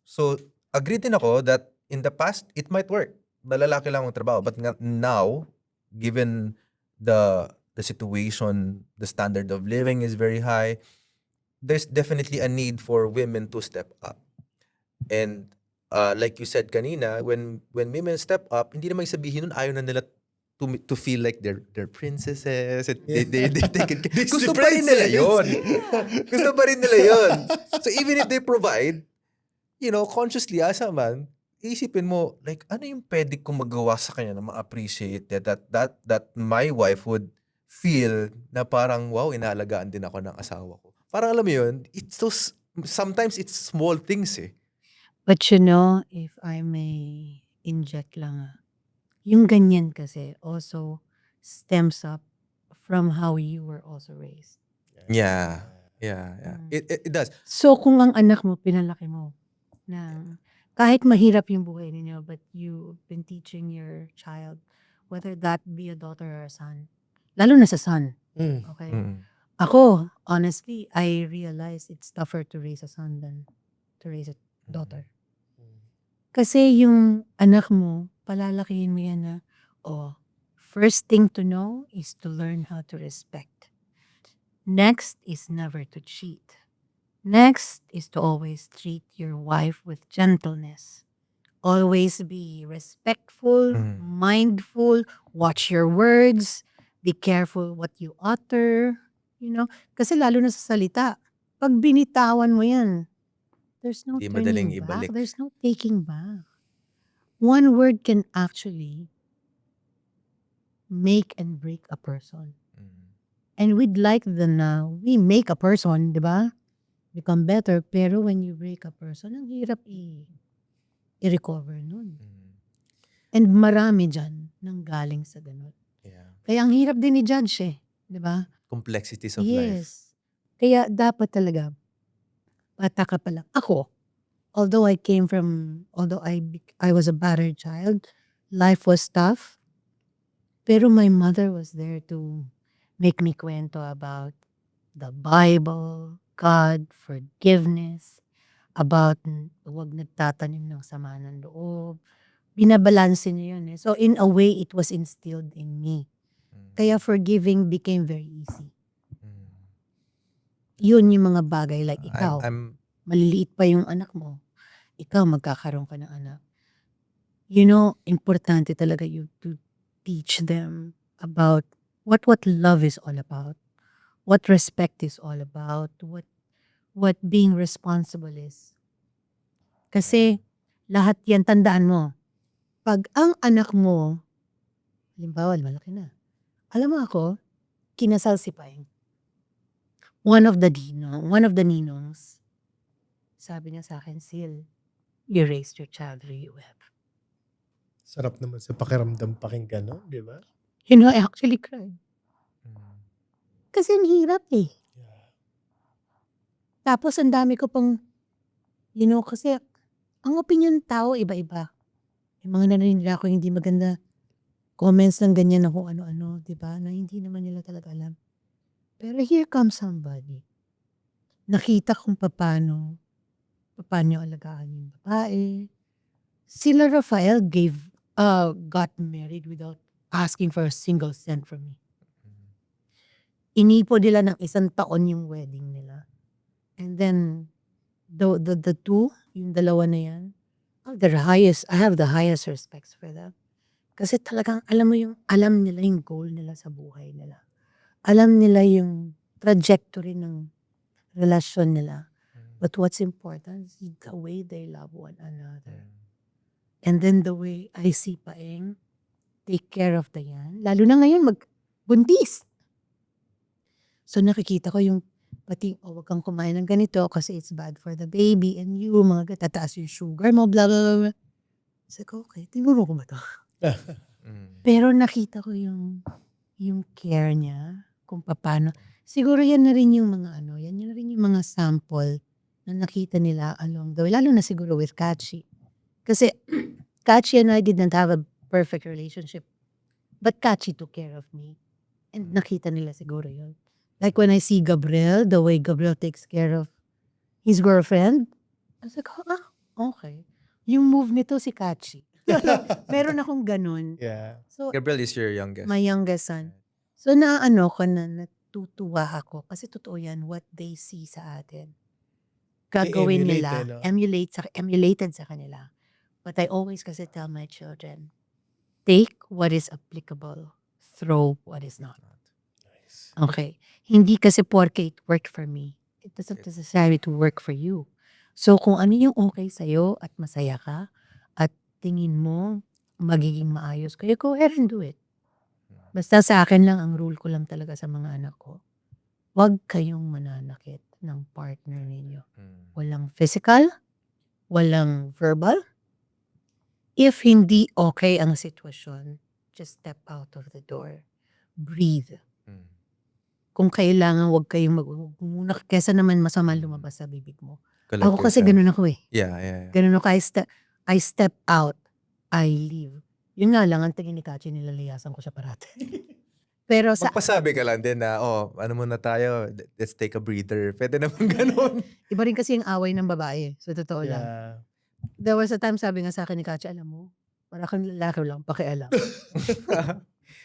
So, agree din ako that in the past, it might work. Malalaki lang ang trabaho. But now, given the situation, the standard of living is very high, there's definitely a need for women to step up. And like you said kanina, when women step up, hindi naman sabihin nun ayaw na nila to feel like they're princesses. They gusto pa rin nila yun. Gusto pa rin nila yun. So even if they provide, consciously as a man, isipin mo, like, ano yung pwede kong magawa sa kanya na ma-appreciate that my wife would feel na parang, wow, inaalagaan din ako ng asawa ko. Parang alam mo yun, sometimes it's small things eh. But if I may inject lang, yung ganyan kasi also stems up from how you were also raised. Yeah. Mm. It does. So kung ang anak mo, pinalaki mo, na kahit mahirap yung buhay ninyo, but you've been teaching your child, whether that be a daughter or a son, lalo na sa son, okay? Mm. Ako, honestly, I realize it's tougher to raise a son than to raise a daughter. Kasi yung anak mo, palalakihin mo yan na, first thing to know is to learn how to respect. Next is never to cheat. Next is to always treat your wife with gentleness. Always be respectful, mindful, watch your words, be careful what you utter. Kasi lalo na sa salita, pag binitawan mo yan, there's no Di madaling turning back. ibalik. There's no taking back. One word can actually make and break a person. And we'd like we make a person, di ba? Become better. Pero when you break a person, ang hirap i-recover nun. And marami dyan nang galing sa ganun. Yeah. Kaya ang hirap din i-judge di ba? Complexities of life. Yes. Kaya dapat talaga, bata ka pa lang. Ako, although I was a battered child, life was tough, pero my mother was there to make me kwento about the Bible, God, forgiveness, about huwag nagtatanim ng sama ng loob. Binabalanse niya yun eh. So in a way, it was instilled in me. Kaya forgiving became very easy. Yun yung mga bagay like ikaw. I'm Maliliit pa yung anak mo. Ikaw magkakaroon ka ng anak. You know, importante talaga you to teach them about what love is all about. What respect is all about. What being responsible is. Kasi lahat yan, tandaan mo. Pag ang anak mo, halimbawa, malaki na. Alam mo ako, kinasal si Paeng. One of the ninongs, sabi niya sa akin, Sil, you raised your child really well. Sarap naman sa pakiramdam pakinggan, no? Di ba? You know, I actually cried. Kasi ang hirap eh. Yeah. Tapos ang dami ko pang, you know, kasi ang opinion ng tao iba-iba. Yung mga narinig ako hindi maganda comments ng ganyan na kung ano-ano, di ba? Na hindi naman nila talaga alam. Pero here comes somebody. Nakita kung paano alagaan yung babae. Sila Rafael got married without asking for a single cent from me. Inipo nila ng 1 taon yung wedding nila. And then, the two, yung dalawa na yan, I have the highest respects for them. Kasi talagang alam nila yung goal nila sa buhay nila. Alam nila yung trajectory ng relasyon nila. But what's important is the way they love one another. And then the way I see Paeng take care of the yan. Lalo na ngayon, magbuntis. So nakikita ko yung pati, wag kang kumain ng ganito kasi it's bad for the baby and you, mga tataas yung sugar mo, blah, blah, blah. Sabi ko, okay, tinuro ko ba to? Pero nakita ko yung care niya, kung paano. Siguro yan na rin yung mga yan na rin yung mga sample na nakita nila along the way. Lalo na siguro with Kachi. Kasi Kachi and I did not have a perfect relationship. But Kachi took care of me. And nakita nila siguro yun. Like when I see Gabriel, the way Gabriel takes care of his girlfriend, I was like, okay. Yung move nito si Kachi. Meron akong ganun. Yeah. So, Gabriel is your youngest. my youngest son. So, natutuwa ako. Kasi totoo yan, what they see sa atin. Gagawin emulate nila. no? Emulated sa kanila. But I always kasi tell my children, take what is applicable, throw what is not. Nice. Okay. Hindi kasi porke it worked for me. It doesn't necessarily to work for you. So, kung ano yung okay sa'yo at masaya ka, at tingin mo magiging maayos kayo, go ahead and do it. Basta sa akin lang, ang rule ko lang talaga sa mga anak ko, huwag kayong mananakit ng partner ninyo. Walang physical, walang verbal. If hindi okay ang sitwasyon, just step out of the door. Breathe. Kung kailangan, huwag kayong muna kesa naman masama lumabas sa bibig mo. Ako kasi ganun ako eh. Yeah. Ganun ako. I step out. I leave. Yun nga lang, ang tingin ni Kachi, nilalayasan ko siya parati. Pero sa Magpasabi ka lang din na, ano muna tayo, let's take a breather. Pwede naman ganun. iba rin kasi yung away ng babae. So, totoo lang. Yeah. There was a time sabi nga sa akin ni Kachi, alam mo, para kang lalaki lang, pakialam.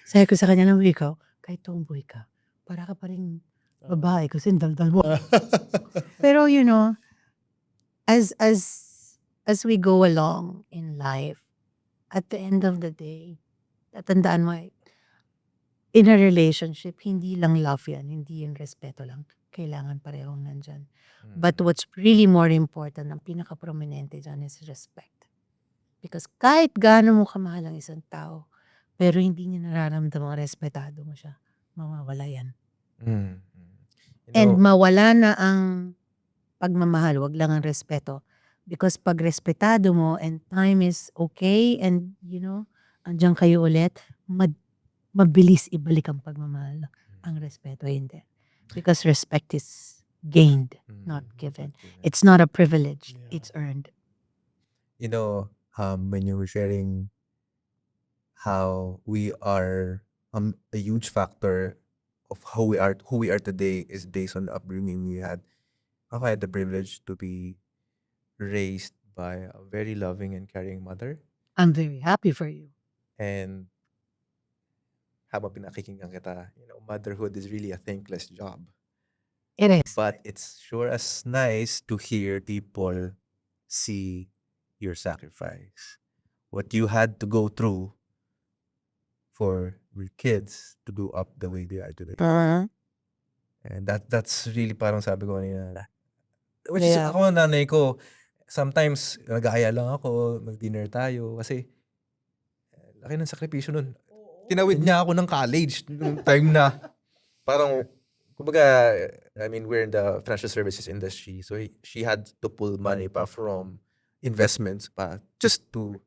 Sabi ko sa kanya, naman ikaw, kahit tomboy ka, para ka pa rin babae kasi daldal mo. Pero you know, as we go along in life, at the end of the day, tatandaan mo, in a relationship, hindi lang love yan, hindi yung respeto lang. Kailangan parehong nandyan. But what's really more important, ang pinaka-prominente dyan is respect. Because kahit gaano mo kamahal ang isang tao, pero hindi niya nararamdaman respetado mo siya, mawawala yan. And mawala na ang pagmamahal, wag lang ang respeto. Because pag respetado mo and time is okay and you know, andyan kayo ulit, mabilis ibalik ang pagmamahal. Ang respeto hindi. Because respect is gained, not given. It's not a privilege, Yeah. it's earned. You know, when you were sharing how we are a huge factor of who we are today is based on the upbringing we had. Ako had the privilege to be raised by a very loving and caring mother. I'm very happy for you. And habang pinakikinggan kita, motherhood is really a thankless job. It is. But it's sure as nice to hear people see your sacrifice. What you had to go through for your kids to grow up the way they are today. And that's really parang sabi ko kanina. Which is, Yeah. ako nanay ko, sometimes nag-aaya lang ako, mag-dinner tayo. Kasi, laki ng sakripisyo nun. Tinawid niya ako ng college nung time na parang, kumbaga, I mean, we're in the financial services industry. So, she had to pull money pa from investments pa just to,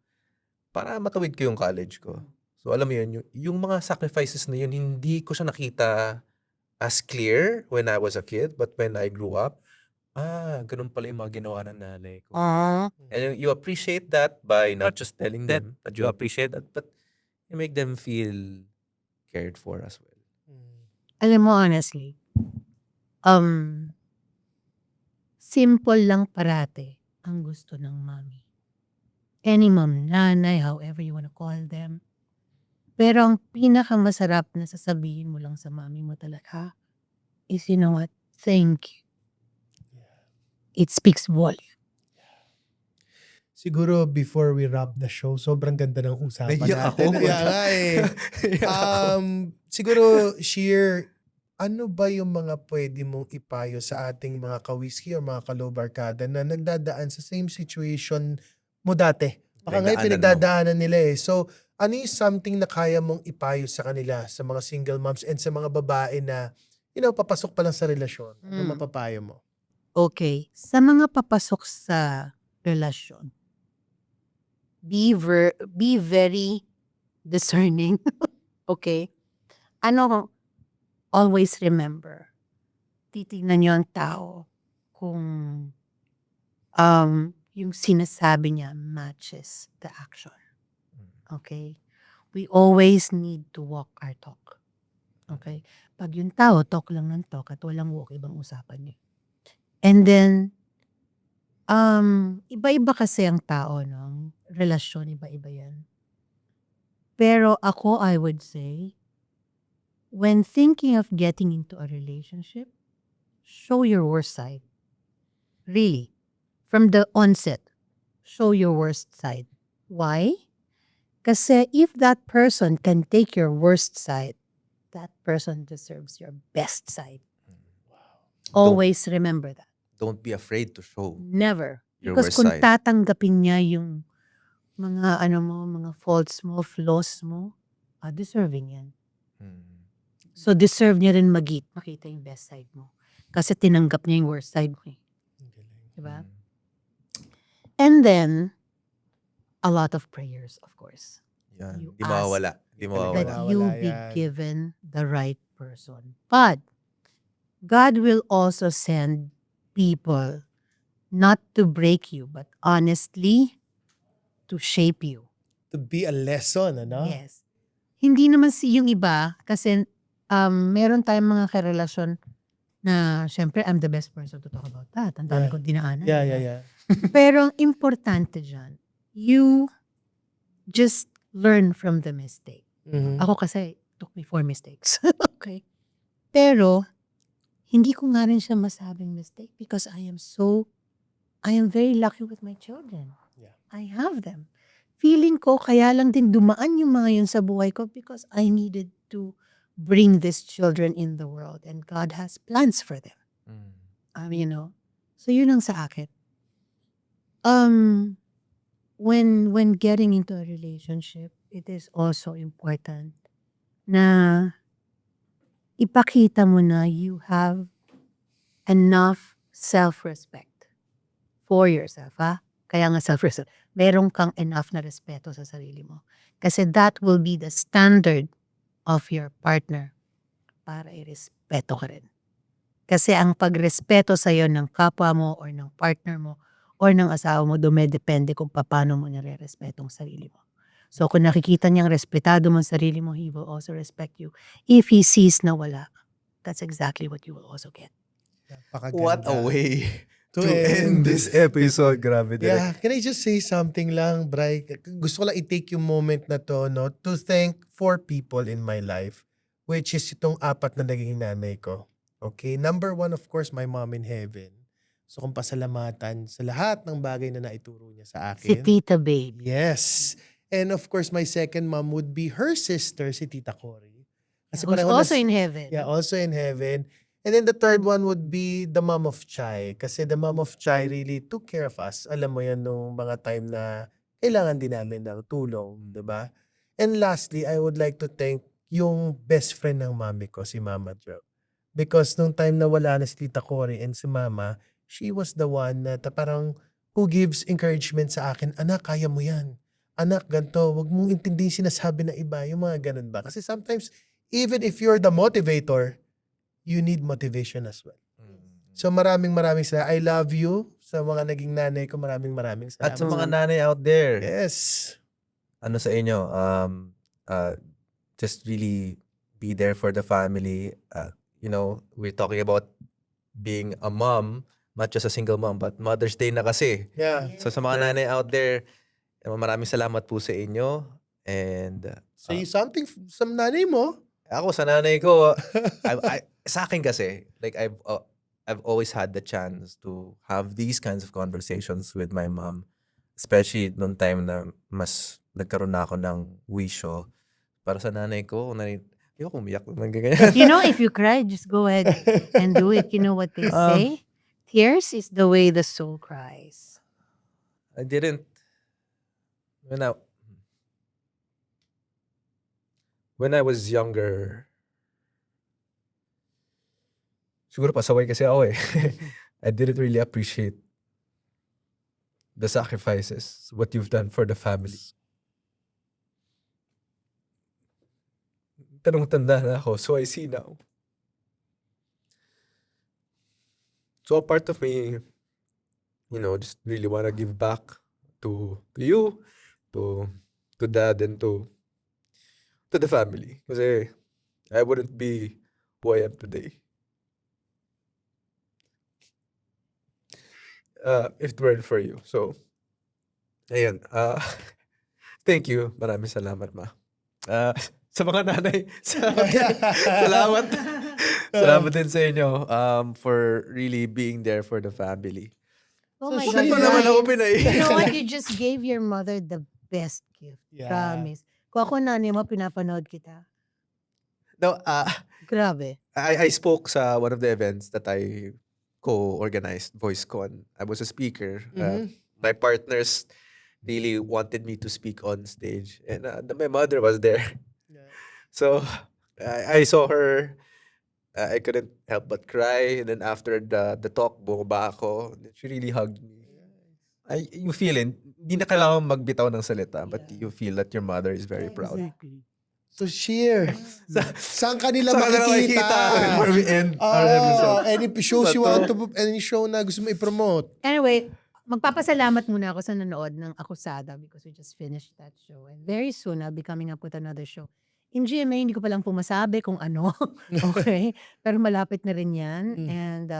para matawid ko yung college ko. So, alam mo yun, yung mga sacrifices na yun, hindi ko siya nakita as clear when I was a kid. But when I grew up, ganun pala yung mga ginawa ng nanay ko. And you appreciate that by not just telling them that you appreciate that, but you make them feel cared for as well. Alam mo, honestly, simple lang parate ang gusto ng mommy. Any mom, nanay, however you wanna call them. Pero ang pinakamasarap na sasabihin mo lang sa mommy mo talaga is, you know what, thank you. It speaks volume. Siguro before we wrap the show, sobrang ganda ng usapan Naiyak natin. ako. Kaya nga eh. Siguro, Sheer, ano ba yung mga pwede mong ipayo sa ating mga ka-whiskey o mga ka-low-barkada na nagdadaan sa same situation mo dati? Baka ngayon Pinagdaanan mo. pinagdadaanan nila eh. So, ano yung something na kaya mong ipayo sa kanila, sa mga single moms and sa mga babae na, papasok pa lang sa relasyon? Ano mapapayo mo? Okay, sa mga papasok sa relasyon, be very discerning. Okay? Always remember, titignan nyo ang tao kung yung sinasabi niya matches the action. Okay? We always need to walk our talk. Okay? Pag yung tao, talk lang ng talk at walang walk, ibang usapan niya. And then, iba-iba kasi ang tao, no? Relasyon, iba-iba yan. Pero ako, I would say, when thinking of getting into a relationship, show your worst side. Really. From the onset, show your worst side. Why? Kasi if that person can take your worst side, that person deserves your best side. Always remember that. Don't be afraid to show Never. your Because worst kung side. tatanggapin niya yung mga mga faults mo, flaws mo, deserving yan. So deserve niya rin makita yung best side mo. Kasi tinanggap niya yung worst side mo eh. Diba? And then, a lot of prayers, of course. Yan. You Di mawawala. Di That mawawala. Wala you be yan. given the right person. But, God will also send people not to break you, but honestly, to shape you. To be a lesson, ano? Yes. Hindi naman yung iba, kasi meron tayong mga karelasyon na, syempre, I'm the best person to talk about that. Ang dami Yeah. kong dinaanan. Yeah, diba? yeah, yeah. Pero ang importante dyan, you just learn from the mistake. Mhm. Ako kasi, took me 4 mistakes. Okay? Pero, hindi ko nga rin siya masabing mistake because I am very lucky with my children. Yeah. I have them. Feeling ko, kaya lang din dumaan yung mga yun sa buhay ko because I needed to bring these children in the world and God has plans for them. So yun ang sa akin. When getting into a relationship, it is also important na ipakita mo na you have enough self-respect for yourself, ha? Kaya nga self-respect. Meron kang enough na respeto sa sarili mo. Kasi that will be the standard of your partner para irespeto ka rin. Kasi ang pagrespeto sa'yo ng kapwa mo or ng partner mo or ng asawa mo, dumedepende kung paano mo nire-respeto ang sarili mo. So kung nakikita niyang respetado mo ang sarili mo, he will also respect you. If he sees na wala, that's exactly what you will also get. What a Napakaganda. way To to end this episode. Grabe, Direk. Yeah, can I just say something lang, Bray? Gusto ko lang i-take yung moment na to, no, to thank 4 people in my life, which is itong 4 na naging nanay ko. Okay, number 1, of course, my mom in heaven. So kung pasalamatan sa lahat ng bagay na naituro niya sa Si akin. Tita Babe. Yes. And of course, my second mom would be her sister, si Tita Cory. Kasi Who's pareho also nas- in heaven. Yeah, also in heaven. And then the third one would be the mom of Chai. Kasi the mom of Chai really took care of us. Alam mo yan nung mga time na kailangan din namin ng tulong, di ba? And lastly, I would like to thank yung best friend ng mami ko, si Mama Jo. Because nung time na wala na si Tita Cory and si Mama, she was the one na parang who gives encouragement sa akin, anak, kaya mo yan. Anak, ganito, wag mong intindihin sinasabi ng iba, yung mga ganun ba? Kasi sometimes, even if you're the motivator, you need motivation as well. So maraming salamat. I love you sa mga naging nanay ko. Maraming salamat. At sa mga nanay out there, Yes. ano sa inyo, just really be there for the family. We're talking about being a mom, not just a single mom, but Mother's Day na kasi. Yeah. So sa mga nanay out there, maraming salamat po sa inyo. And Say something sa nanay mo. ako sa nanay ko, sa akin kasi, like I've always had the chance to have these kinds of conversations with my mom, especially nung time na mas nagkaroon na ako ng wisyo. Para sa nanay ko, ayoko umiyak naman ganyan. You know, if you cry, just go ahead and do it. You know what they say? Tears is the way the soul cries. I didn't. When I was younger, siguro pasaway kasi ako eh. I didn't really appreciate the sacrifices, what you've done for the family. Tanong-tanda na ako, so I see now. So a part of me, just really want to give back to you, to dad, and to the family. Kasi I wouldn't be who I am today if it weren't for you. So, ayun. Thank you. Maraming salamat, ma. Sa mga nanay, salamat. Salamat din sa inyo for really being there for the family. Oh So my she- God. Bakit mo naman ako Ryan, pinaiyak? you know what? You just gave your mother the best gift. Yeah. Promise. Kung ako nanay mo, pinapanood kita. No, Grabe. I spoke sa one of the events that I co-organized, VoiceCon. I was a speaker. My partners really wanted me to speak on stage, and my mother was there. So I saw her. I couldn't help but cry. And then after the talk, bumaba ako. She really hugged me. You feel it. Hindi na kailangan magbitaw ng salita, but you feel that your mother is very proud. So share. Saan kanila Saan kanila makikita? before we end our episode? Any shows you want to, any show na gusto mo i-promote? Anyway, magpapasalamat muna ako sa nanood ng Akusada because we just finished that show. And very soon, I'll be coming up with another show. In GMA, hindi ko palang pumasabi kung ano. Okay? Pero malapit na rin yan. And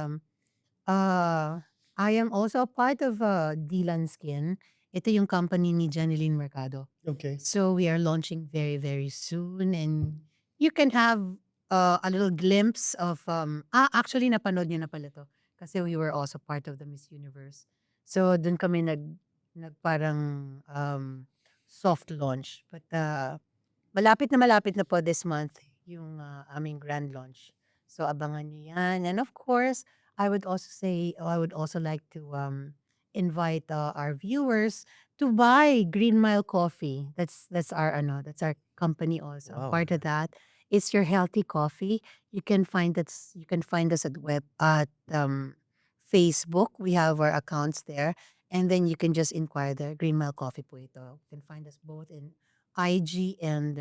I am also a part of Dylan Skin. Ito yung company ni Janeline Mercado. Okay. So we are launching very, very soon. And you can have a little glimpse of... actually, napanood niyo na pala to. Kasi we were also part of the Miss Universe. So dun kami parang soft launch. But malapit na po this month yung aming grand launch. So abangan niyo yan. And of course, I would also like to invite our viewers to buy Green Mile Coffee. That's our company also. Wow. Part of that. It's your healthy coffee. You can find us at Facebook. We have our accounts there. And then you can just inquire there. Green Mile Coffee po ito. You can find us both in IG and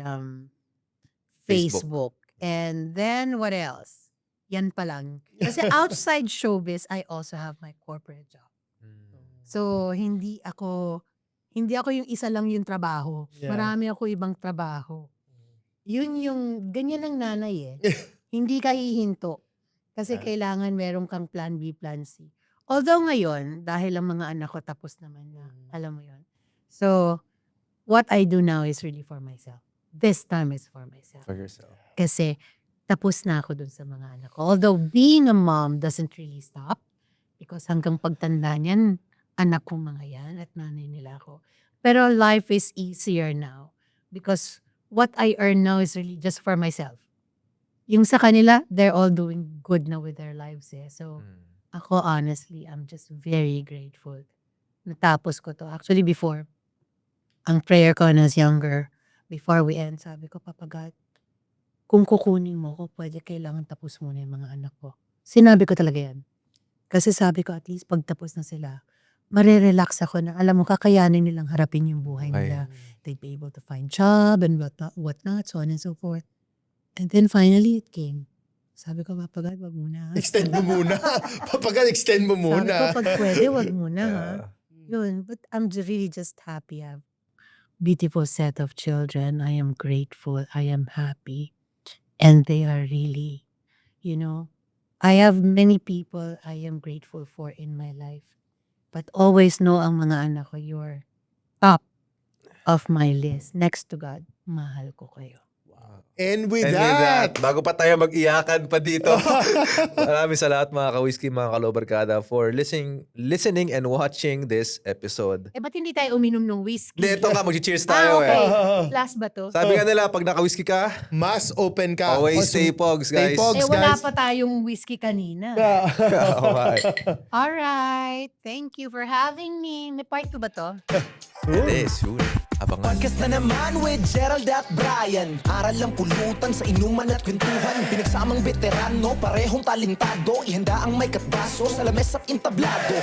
Facebook. And then what else? Yan pa lang. Kasi outside showbiz, I also have my corporate job. So hindi ako yung isa lang yung trabaho. Yeah. Marami ako ibang trabaho. Yun yung ganyan ang nanay eh. Hindi ka hihinto. Kasi kailangan meron kang plan B, plan C. Although ngayon, dahil ang mga anak ko tapos naman na, alam mo yon. So, what I do now is really for myself. This time is for myself. For yourself. Kasi tapos na ako dun sa mga anak ko. Although being a mom doesn't really stop because hanggang pagtanda niyan, anak kong mga yan at nanay nila ako. Pero life is easier now because what I earn now is really just for myself. Yung sa kanila, they're all doing good now with their lives eh. So, ako honestly, I'm just very grateful. Natapos ko to. Actually before, ang prayer ko when I was younger, before we end, sabi ko, Papa God, kung kukunin mo ko, pwede kailangan tapos muna yung mga anak ko. Sinabi ko talaga yan. Kasi sabi ko, at least pag tapos na sila, marirelax ako na alam mo, kakayanin nilang harapin yung buhay nila. They'd be able to find job and whatnot, so on and so forth. And then finally, it came. Sabi ko, Papa God, wag muna. Extend mo muna. Papagal, extend mo Sabi ko, muna. pag pwede, wag muna ha. Yun, but I'm really just happy. I have beautiful set of children. I am grateful. I am happy. And they are really, you know, I have many people I am grateful for in my life. But always know ang mga anak ko, you're top of my list. Next to God, mahal ko kayo. And with And that, with that, bago pa tayo mag-iyakan pa dito, maraming salamat mga ka-Whiskey, mga ka-Lobarkada for listening and watching this episode. Eh, ba't hindi tayo uminom ng whiskey? Hindi, ito nga, mag-cheers tayo okay. eh. Last ba to? Sabi nga nila, pag naka-whiskey ka, mas open ka. always Also, stay pogs, stay guys. pogs. Eh, wala guys. pa tayong whiskey kanina. Okay. Alright. Thank you for having me. May part 2 ba to? Pwede, soon. Abangan. Podcast na naman with Gerald at Brian. Aral lang pulutan sa inuman at kwentuhan. Pinagsamang veterano, parehong talentado. Ihanda ang may katbaso sa lames at intablado.